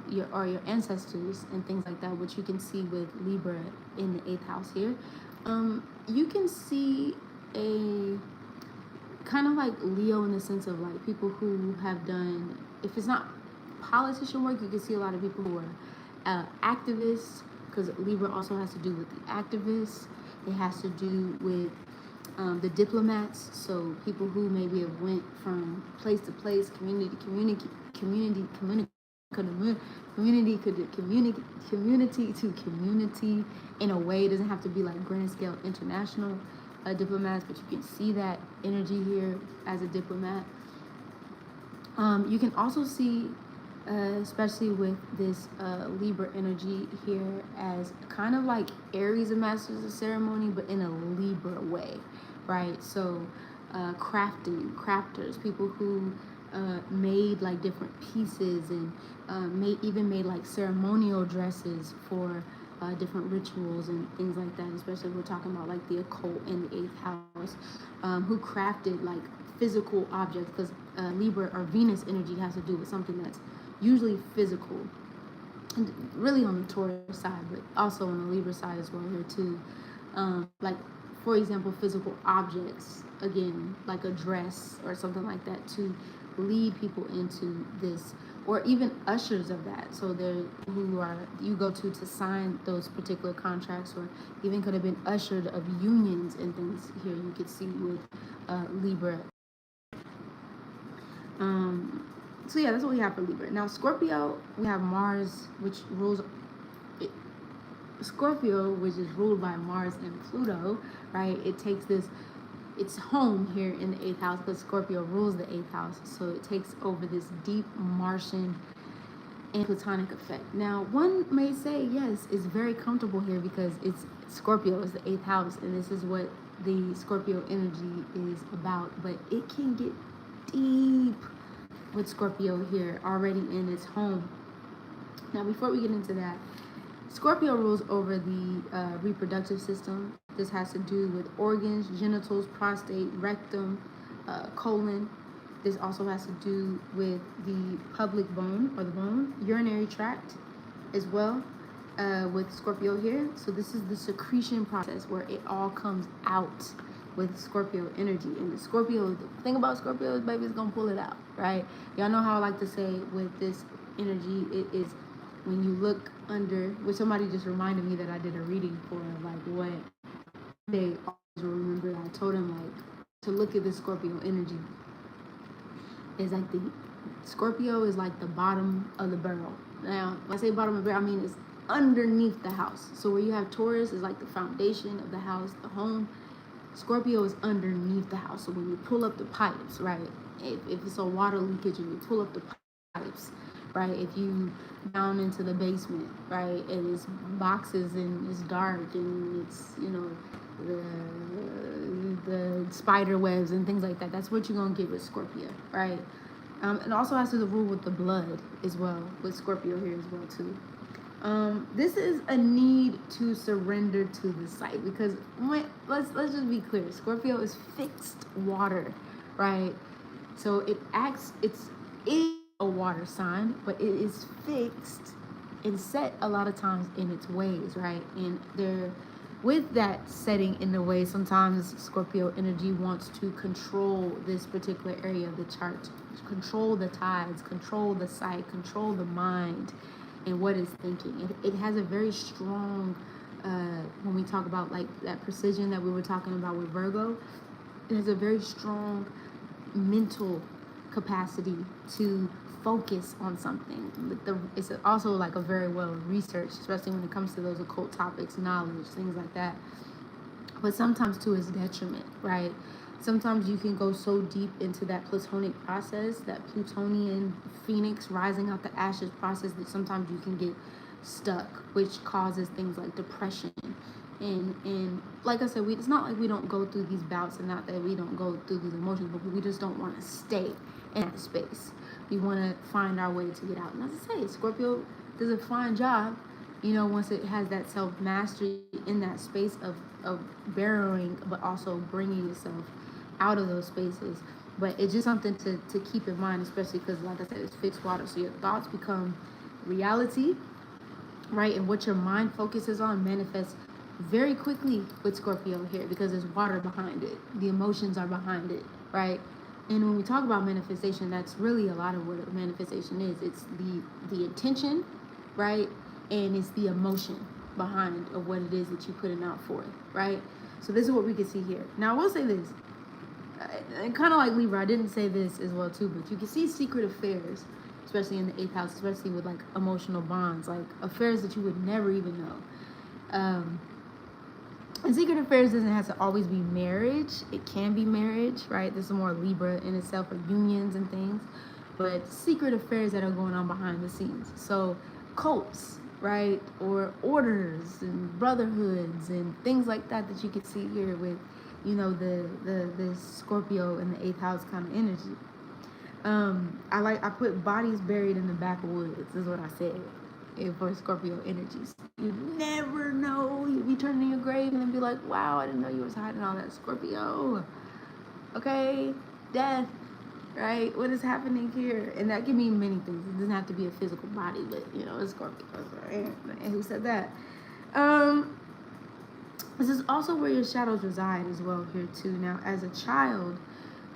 your ancestors and things like that, which you can see with Libra in the 8th house here, you can see a kind of like Leo in the sense of like people who have done, if it's not politician work, you can see a lot of people who are activists, because Libra also has to do with the activists. It has to do with the diplomats, so people who maybe have went from place to place, community to community in a way. It doesn't have to be like grand scale international diplomats, but you can see that energy here as a diplomat. You can also see, especially with this Libra energy here, as kind of like Aries and Masters of Ceremony, but in a Libra way, right? So crafters, people who made like different pieces, and made like ceremonial dresses for different rituals and things like that, especially if we're talking about like the occult in the 8th house, who crafted like physical objects, because Libra or Venus energy has to do with something that's usually physical, and really on the Taurus side, but also on the Libra side as well here too. Like, for example, physical objects, again, like a dress or something like that, to lead people into this, or even ushers of that. So they're who are you go to sign those particular contracts, or even could have been ushered of unions and things here. You could see with Libra. So yeah, that's what we have for Libra. Now Scorpio, we have Mars, which rules Scorpio, which is ruled by Mars and Pluto, right? It takes this, it's home here in the 8th house, because Scorpio rules the 8th house. So it takes over this deep Martian and Platonic effect. Now, one may say, yes, it's very comfortable here because it's Scorpio is the 8th house, and this is what the Scorpio energy is about. But it can get deep with Scorpio here already in its home. Now, before we get into that, Scorpio rules over the reproductive system. This has to do with organs, genitals, prostate, rectum, colon. This also has to do with the pelvic bone, or the bone, urinary tract as well, with Scorpio here. So this is the secretion process where it all comes out with Scorpio energy. And the Scorpio, the thing about Scorpio is, baby, it's gonna pull it out, right? Y'all know how I like to say with this energy, it is when you look under, which somebody just reminded me that I did a reading for, like, what they always remember. I told them, like, to look at the Scorpio energy is like the Scorpio is like the bottom of the barrel. Now, when I say bottom of the barrel, I mean it's underneath the house. So where you have Taurus is like the foundation of the house, the home. Scorpio is underneath the house. So when you pull up the pipes, right? If it's a water leakage and you pull up the pipes, right? If you down into the basement, right, and it's boxes and it's dark and it's, you know, the spider webs and things like that, that's what you're gonna get with Scorpio, right? And also has to do with the blood as well, with Scorpio here as well too. This is a need to surrender to the sight, because let's just be clear. Scorpio is fixed water, right? So it's a water sign, but it is fixed and set a lot of times in its ways, right? And there, with that setting in the way, sometimes Scorpio energy wants to control this particular area of the chart, control the tides, control the sight, control the mind, and what it's thinking. It has a very strong, when we talk about like that precision that we were talking about with Virgo, it has a very strong mental capacity to focus on something. It's also like a very well researched, especially when it comes to those occult topics, knowledge, things like that. But sometimes to its detriment, right? Sometimes you can go so deep into that platonic process, that Plutonian phoenix rising out the ashes process, that sometimes you can get stuck, which causes things like depression. And like I said, it's not like we don't go through these bouts, and not that we don't go through these emotions, but we just don't want to stay in that space. We want to find our way to get out. And as I say, Scorpio does a fine job, you know, once it has that self-mastery in that space of burrowing, but also bringing itself out of those spaces. But it's just something to keep in mind, especially because, like I said, it's fixed water. So your thoughts become reality, right? And what your mind focuses on manifests very quickly with Scorpio here, because there's water behind it. The emotions are behind it, right? And when we talk about manifestation, that's really a lot of what a manifestation is. It's the intention, right? And it's the emotion behind of what it is that you're putting out for, right? So this is what we can see here. Now, I will say this, and kind of like Libra, I didn't say this as well too, but you can see secret affairs, especially in the 8th house, especially with like emotional bonds, like affairs that you would never even know. And secret affairs doesn't have to always be marriage. It can be marriage, right? This is more Libra in itself, or unions and things. But secret affairs that are going on behind the scenes. So cults, right? Or orders and brotherhoods and things like that you can see here with, you know, the Scorpio in the 8th house kind of energy. I put bodies buried in the backwoods, is what I said, for Scorpio energies. You never know. You'll be turning in your grave and then be like, wow, I didn't know you was hiding all that, Scorpio. Okay, death, right? What is happening here? And that can mean many things. It doesn't have to be a physical body, but, you know, it's Scorpio, right? And who said that? This is also where your shadows reside as well here too. Now, as a child,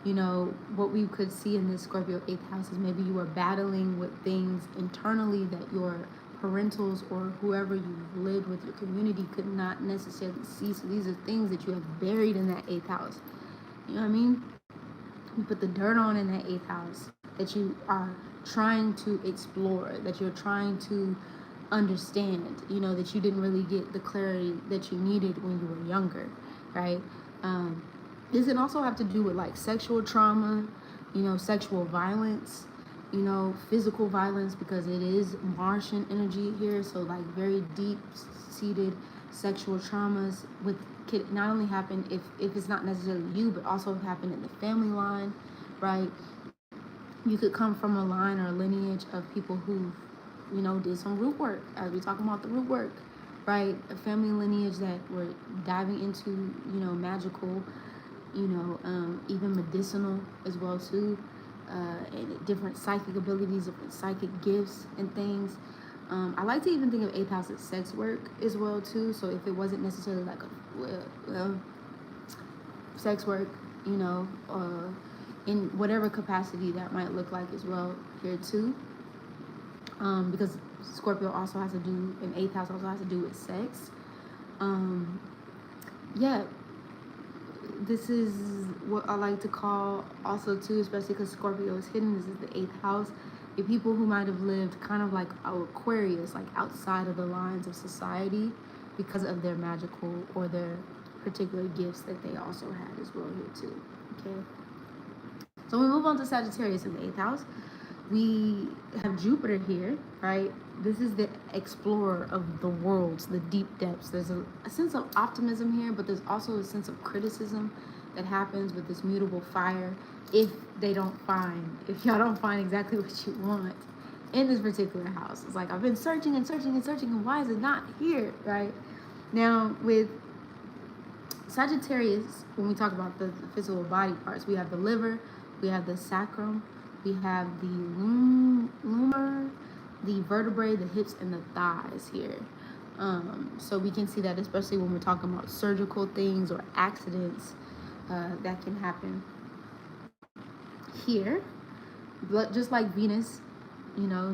you know, what we could see in this Scorpio 8th house is maybe you were battling with things internally that your parentals or whoever you've lived with, your community, could not necessarily see. So these are things that you have buried in that 8th house. You know what I mean? You put the dirt on in that 8th house that you are trying to explore, that you're trying to understand, you know, that you didn't really get the clarity that you needed when you were younger, right? This can also have to do with like sexual trauma, you know, sexual violence, you know, physical violence, because it is Martian energy here. So like very deep-seated sexual traumas could not only happen if it's not necessarily you, but also happen in the family line, right? You could come from a line or a lineage of people who, you know, did some root work, as we talking about the root work, right? A family lineage that were diving into, you know, magical, you know, even medicinal as well too, and different psychic abilities, different psychic gifts and things. I like to even think of 8th house as sex work as well too. So if it wasn't necessarily like sex work, you know, in whatever capacity that might look like as well here too. Because Scorpio also has to do, in 8th house also has to do with sex. Yeah, this is what I like to call also too, especially because Scorpio is hidden. This is the 8th house. The people who might have lived kind of like Aquarius, like outside of the lines of society, because of their magical or their particular gifts that they also had as well here too. Okay. So we move on to Sagittarius in the 8th house. We have Jupiter here, right? This is the explorer of the worlds, the deep depths. There's a sense of optimism here, but there's also a sense of criticism that happens with this mutable fire if if y'all don't find exactly what you want in this particular house. It's like, I've been searching and searching and searching, and why is it not here, right? Now, with Sagittarius, when we talk about the physical body parts, we have the liver, we have the sacrum, we have the lumbar, the vertebrae, the hips, and the thighs here. So we can see that, especially when we're talking about surgical things or accidents that can happen here. But just like Venus,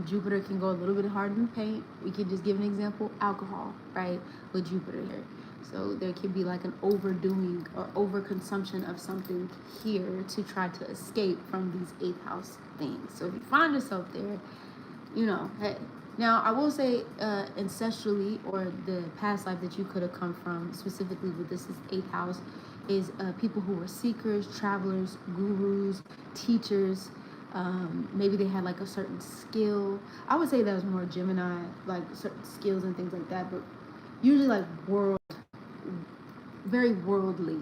Jupiter can go a little bit harder than paint. We can just give an example, alcohol, right, with Jupiter here. So there can be like an overdoing or overconsumption of something here to try to escape from these 8th house things. So if you find yourself there, hey. Now, I will say ancestrally, or the past life that you could have come from, specifically with this is 8th house, is people who were seekers, travelers, gurus, teachers. Maybe they had like a certain skill. I would say that was more Gemini, like certain skills and things like that, but usually like very worldly.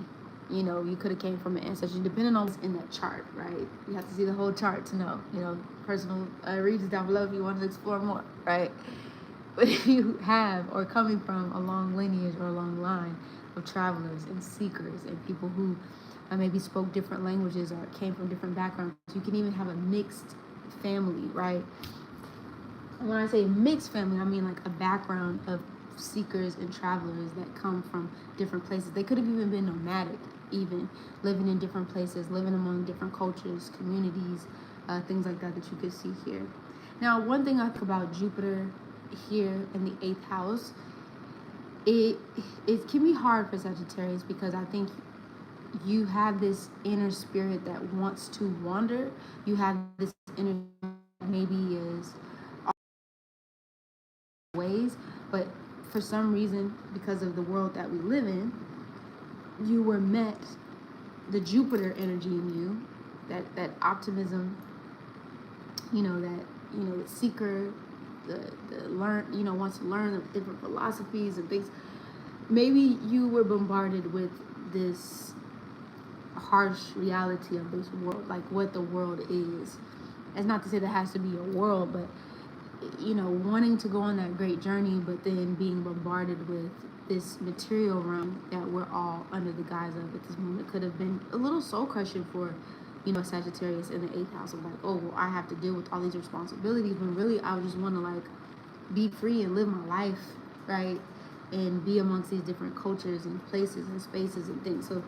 You could have came from an ancestry, depending on what's in that chart, right? You have to see the whole chart to know. Personal reads down below if you want to explore more, right? But if you have or coming from a long lineage or a long line of travelers and seekers and people who maybe spoke different languages or came from different backgrounds, you can even have a mixed family, right? And when I say mixed family, I mean like a background of seekers and travelers that come from different places. They could have even been nomadic, even living in different places, living among different cultures, communities, things like that you could see here. Now, one thing I think about Jupiter here in the 8th house, it can be hard for Sagittarius because I think you have this inner spirit that wants to wander. You have this inner maybe is ways, but for some reason, because of the world that we live in, you were met, the Jupiter energy in you, that optimism, the seeker, the learn, wants to learn of different philosophies and things. Maybe you were bombarded with this harsh reality of this world, like what the world is. It's not to say that has to be a world, but wanting to go on that great journey, but then being bombarded with this material realm that we're all under the guise of at this moment could have been a little soul crushing for, Sagittarius in the 8th house of like, oh, well, I have to deal with all these responsibilities, when really I just want to like be free and live my life, right? And be amongst these different cultures and places and spaces and things. So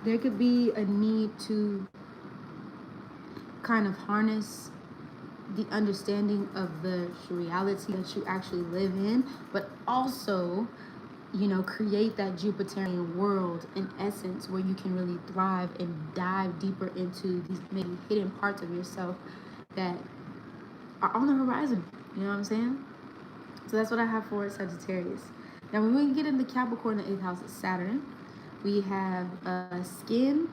there could be a need to kind of harness the understanding of the reality that you actually live in, but also, create that Jupiterian world in essence where you can really thrive and dive deeper into these maybe hidden parts of yourself that are on the horizon. You know what I'm saying? So that's what I have for Sagittarius. Now, when we get into Capricorn, the 8th house is Saturn. We have skin.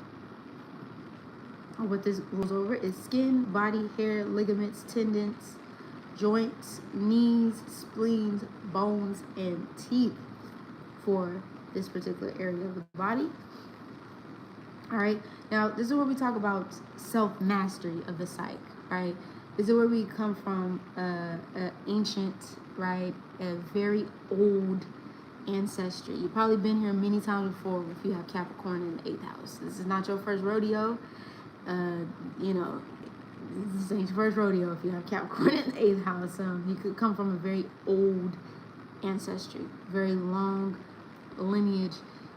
What this goes over is skin, body, hair, ligaments, tendons, joints, knees, spleens, bones, and teeth for this particular area of the body. All right. Now, this is where we talk about self-mastery of the psyche, right? This is where we come from ancient, right? A very old ancestry. You've probably been here many times before if you have Capricorn in the 8th house. This is not your first rodeo. This ain't your first rodeo if you have Capricorn in the 8th house. You could come from a very old ancestry, very long lineage.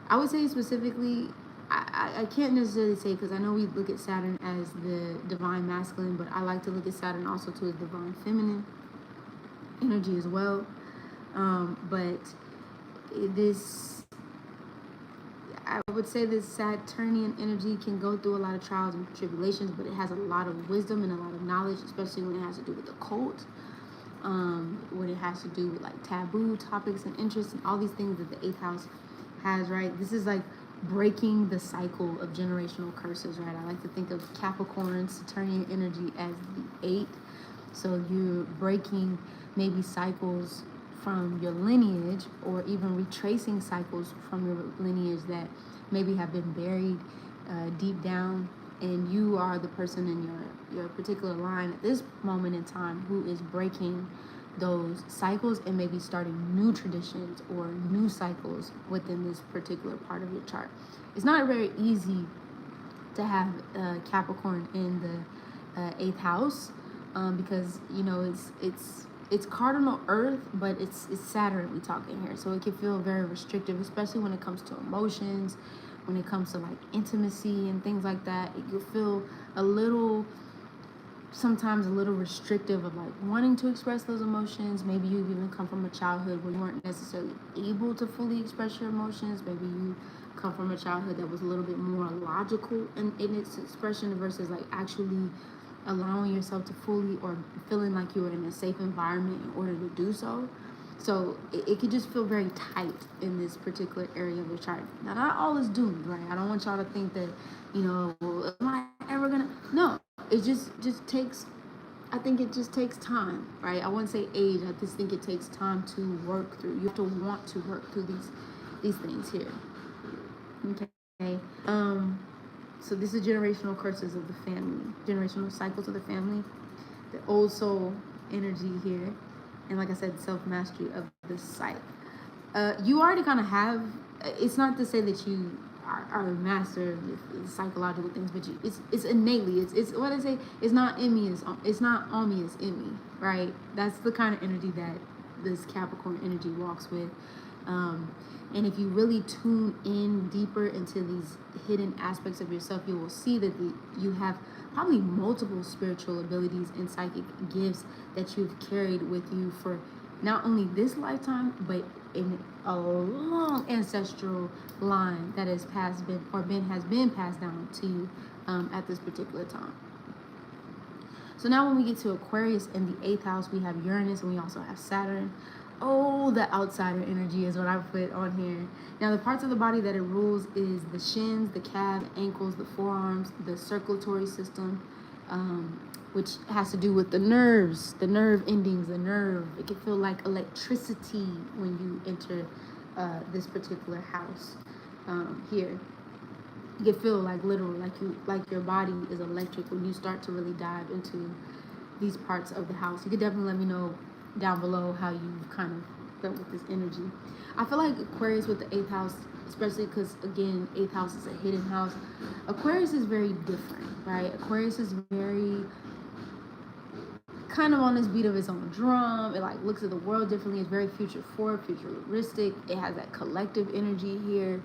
I would say specifically, I can't necessarily say, because I know we look at Saturn as the divine masculine, but I like to look at Saturn also to as divine feminine energy as well. But I would say this Saturnian energy can go through a lot of trials and tribulations, but it has a lot of wisdom and a lot of knowledge, especially when it has to do with the occult, when it has to do with like taboo topics and interests and all these things that the 8th house has, right? This is like breaking the cycle of generational curses, right? I like to think of Capricorn, Saturnian energy as the 8th, So you're breaking maybe cycles from your lineage, or even retracing cycles from your lineage that maybe have been buried deep down, and you are the person in your particular line at this moment in time who is breaking those cycles and maybe starting new traditions or new cycles within this particular part of your chart. It's not very easy to have Capricorn in the eighth house, because it's cardinal Earth, but it's Saturn we talking here, so it can feel very restrictive, especially when it comes to emotions, when it comes to like intimacy and things like that. It can feel sometimes a little restrictive of like wanting to express those emotions. Maybe you even come from a childhood where you weren't necessarily able to fully express your emotions. Maybe you come from a childhood that was a little bit more logical in its expression versus like actually allowing yourself to fully, or feeling like you were in a safe environment in order to do so. So it could just feel very tight in this particular area of your chart. Now, not all is doomed, right? I don't want y'all to think that, well, am I ever gonna? No, it just takes. I think it just takes time, right? I wouldn't say age. I just think it takes time to work through. You have to want to work through these things here. Okay. So this is generational curses of the family, generational cycles of the family, the old soul energy here, and like I said, self-mastery of the psyche. You already kind of have, it's not to say that you are a master of psychological things, but it's innately, it's what I say, it's not in me, it's not on me, it's in me, right? That's the kind of energy that this Capricorn energy walks with. And if you really tune in deeper into these hidden aspects of yourself, you will see that you have probably multiple spiritual abilities and psychic gifts that you've carried with you for not only this lifetime, but in a long ancestral line that has been passed down to you at this particular time. So now when we get to Aquarius in the 8th house, we have Uranus and we also have Saturn. Oh, the outsider energy is what I put on here. Now, the parts of the body that it rules is the shins, the calf, the ankles, the forearms, the circulatory system, which has to do with the nerves, the nerve endings, the nerve. It can feel like electricity when you enter this particular house here. You can feel like literally like your body is electric when you start to really dive into these parts of the house. You could definitely let me know down below how you've kind of felt with this energy. I feel like Aquarius with the 8th house, especially because again 8th house is a hidden house. Aquarius is very different, right? Aquarius is very kind of on this beat of its own drum. It like looks at the world differently. It's very futuristic. It has that collective energy here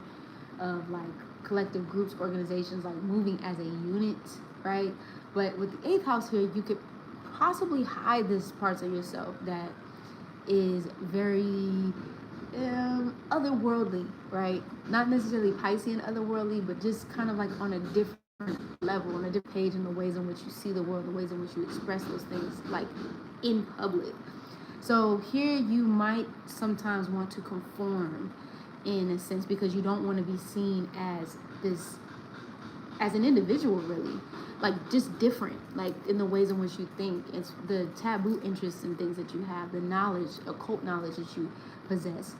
of like collective groups, organizations, like moving as a unit, right? But with the 8th house here, you could possibly hide this parts of yourself that is very otherworldly, right? Not necessarily Piscean otherworldly, but just kind of like on a different level, on a different page in the ways in which you see the world, the ways in which you express those things, like in public. So here you might sometimes want to conform in a sense because you don't want to be seen as an individual, really, like just different, like in the ways in which you think. It's the taboo interests and things that you have, the knowledge, occult knowledge that you possess.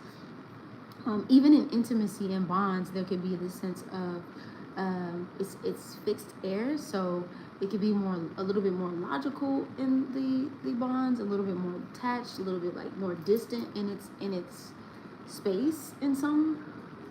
Even in intimacy and bonds, there could be this sense of it's fixed air, so it could be a little bit more logical in the bonds, a little bit more attached, a little bit like more distant in its space in some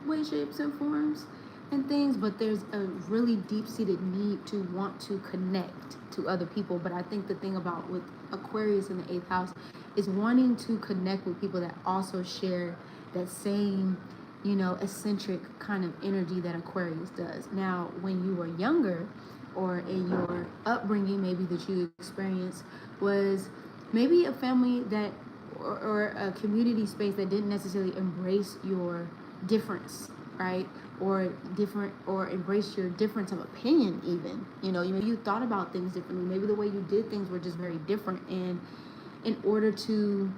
way, shapes, and forms and things, but there's a really deep-seated need to want to connect to other people. But I think the thing about with Aquarius in the 8th house is wanting to connect with people that also share that same, eccentric kind of energy that Aquarius does. Now, when you were younger or in your upbringing, maybe that you experienced was maybe a family that or a community space that didn't necessarily embrace your difference, right? Or embrace your difference of opinion even. You thought about things differently. Maybe the way you did things were just very different, and in order to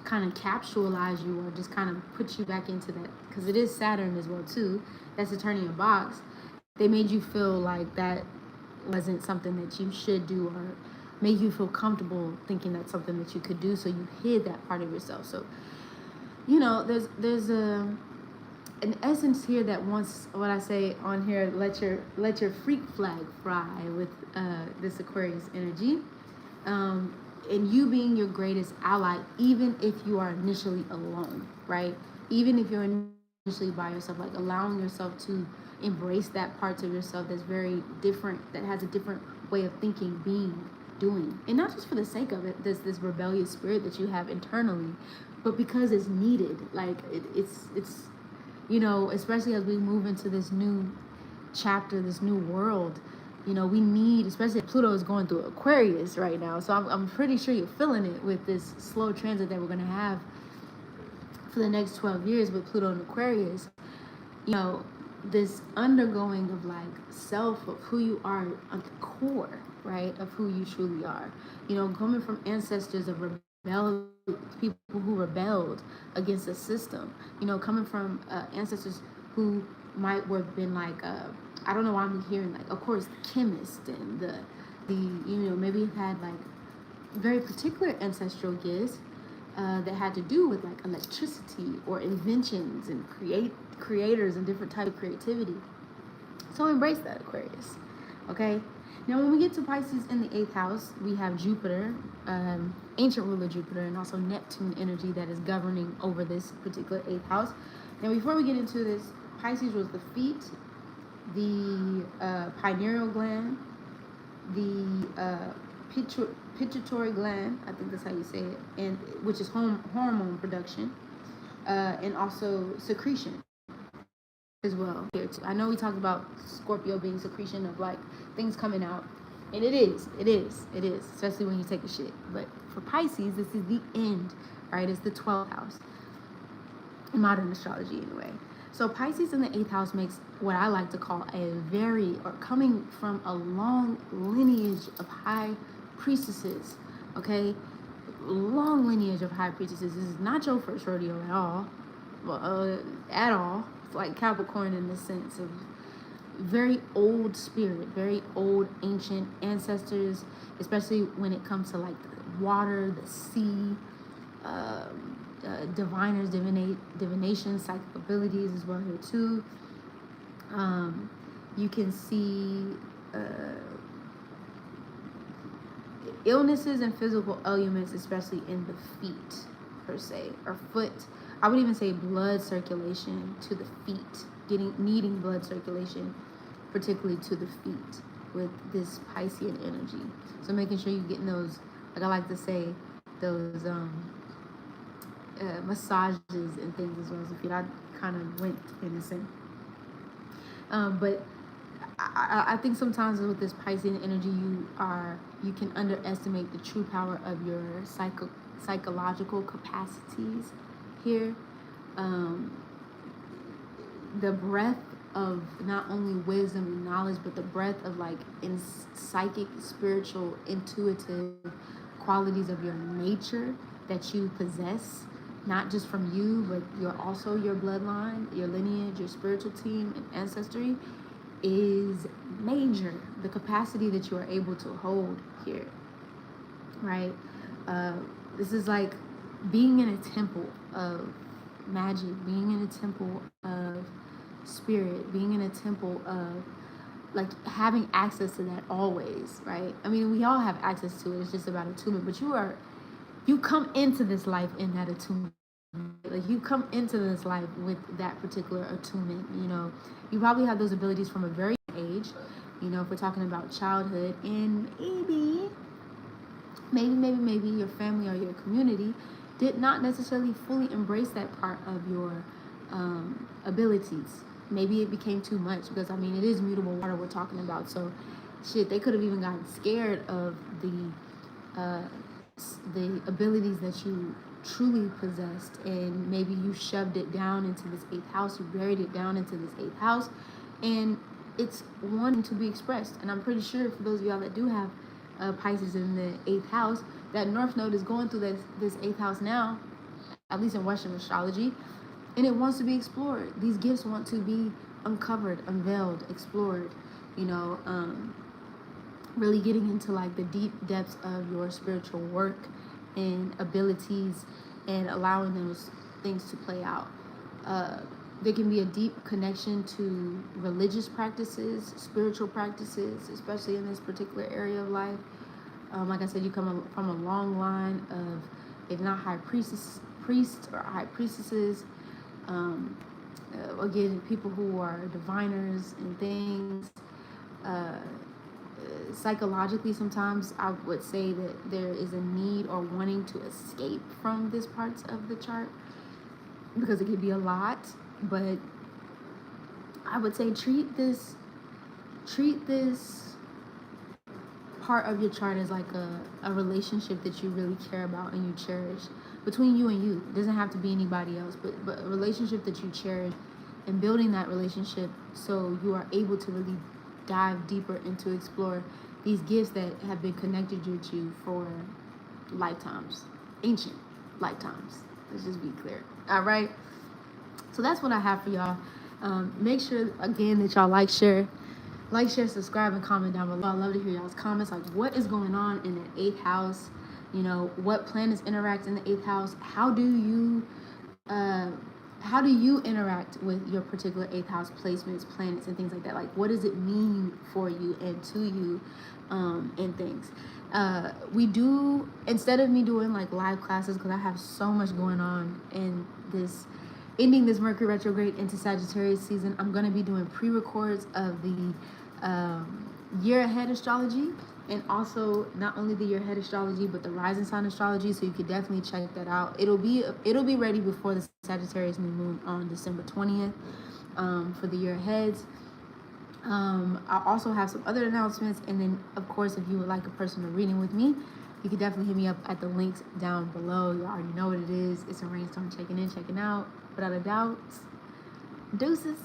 kind of capsulize you or just kind of put you back into that, because it is Saturn as well too, that's a turning a box, they made you feel like that wasn't something that you should do, make you feel comfortable thinking that's something that you could do, so you hid that part of yourself. So there's an essence here that wants, what I say on here, let your freak flag fly with this Aquarius energy, and you being your greatest ally, even if you are initially alone, right? Even if you're initially by yourself, like allowing yourself to embrace that parts of yourself that's very different, that has a different way of thinking, being, doing, and not just for the sake of it, this rebellious spirit that you have internally, but because it's needed. Like it's especially as we move into this new chapter, this new world, we need, especially Pluto is going through Aquarius right now. So I'm pretty sure you're feeling it with this slow transit that we're going to have for the next 12 years with Pluto and Aquarius. This undergoing of like self, of who you are at the core, right? Of who you truly are. Coming from ancestors of people who rebelled against the system. Coming from ancestors who might have been like, I don't know why I'm hearing like, of course, the chemist and the maybe had like very particular ancestral gifts that had to do with like electricity or inventions and creators and different type of creativity. So embrace that, Aquarius. Okay. Now, when we get to Pisces in the 8th house, we have Jupiter, ancient ruler Jupiter, and also Neptune energy that is governing over this particular 8th house. Now, before we get into this, Pisces was the feet, the pineal gland, the pituitary gland, I think that's how you say it, and which is hormone production, and also secretion as well. Here too. I know we talked about Scorpio being secretion of like things coming out, and it is, especially when you take a shit. But for Pisces, this is the end, right? It's the 12th house in modern astrology, anyway. So Pisces in the 8th house makes what I like to call coming from a long lineage of high priestesses, okay? Long lineage of high priestesses. This is not your first rodeo at all. At all. It's like Capricorn in the sense of very old spirit, very old ancient ancestors, especially when it comes to like the water, the sea, diviners, divination, psychic abilities as well here too. You can see illnesses and physical ailments, especially in the feet per se, or foot. I would even say blood circulation to the feet, needing blood circulation, particularly to the feet with this Piscean energy. So making sure you're getting those, like I like to say, those massages and things as well as the feet. I kind of went in the same. But I think sometimes with this Piscean energy, you can underestimate the true power of your psychological capacities here. The breadth of not only wisdom and knowledge, but the breadth of like in psychic, spiritual, intuitive qualities of your nature that you possess, not just from you, but also your bloodline, your lineage, your spiritual team, and ancestry is major. The capacity that you are able to hold here, right? This is like being in a temple of magic, being in a temple of spirit, being in a temple of like having access to that always, right? I mean, we all have access to it. It's just about attunement. But you come into this life in that attunement. Like you come into this life with that particular attunement. You probably have those abilities from a very young age. If we're talking about childhood, and maybe your family or your community did not necessarily fully embrace that part of your abilities. Maybe it became too much because it is mutable water we're talking about. So they could have even gotten scared of the abilities that you truly possessed, and maybe you shoved it down into this 8th house, you buried it down into this 8th house, and it's wanting to be expressed. And I'm pretty sure for those of y'all that do have Pisces in the 8th house, that North Node is going through this 8th house now, at least in Western astrology, and it wants to be explored. These gifts want to be uncovered, unveiled, explored, really getting into like the deep depths of your spiritual work and abilities and allowing those things to play out. There can be a deep connection to religious practices, spiritual practices, especially in this particular area of life. Like I said, you come from a long line of, if not priests or high priestesses. Again, people who are diviners and things. Psychologically, sometimes I would say that there is a need or wanting to escape from this parts of the chart because it can be a lot. But I would say treat this part of your chart as like a relationship that you really care about and you cherish between you and you. It doesn't have to be anybody else, but a relationship that you cherish, and building that relationship so you are able to really dive deeper into explore these gifts that have been connected with you for lifetimes, ancient lifetimes. Let's just be clear. All right. So that's what I have for y'all. Make sure again that y'all like, share, subscribe, and comment down below. I love to hear y'all's comments. Like, what is going on in the 8th house? You know, what planets interact in the 8th house? How do you interact with your particular 8th house placements, planets, and things like that? Like, what does it mean for you and to you, and things? We do, instead of me doing like live classes, because I have so much going on in this, ending this Mercury retrograde into Sagittarius season, I'm going to be doing pre-records of the year ahead astrology, and also not only the year ahead astrology but the rising sign astrology, so you could definitely check that out. It'll be ready before the Sagittarius new moon on December 20th, for the year aheads. I also have some other announcements, and then of course if you would like a personal reading with me, you can definitely hit me up at the links down below. You already know what it is. It's a rainstorm checking in, checking out, without a doubt. Deuces.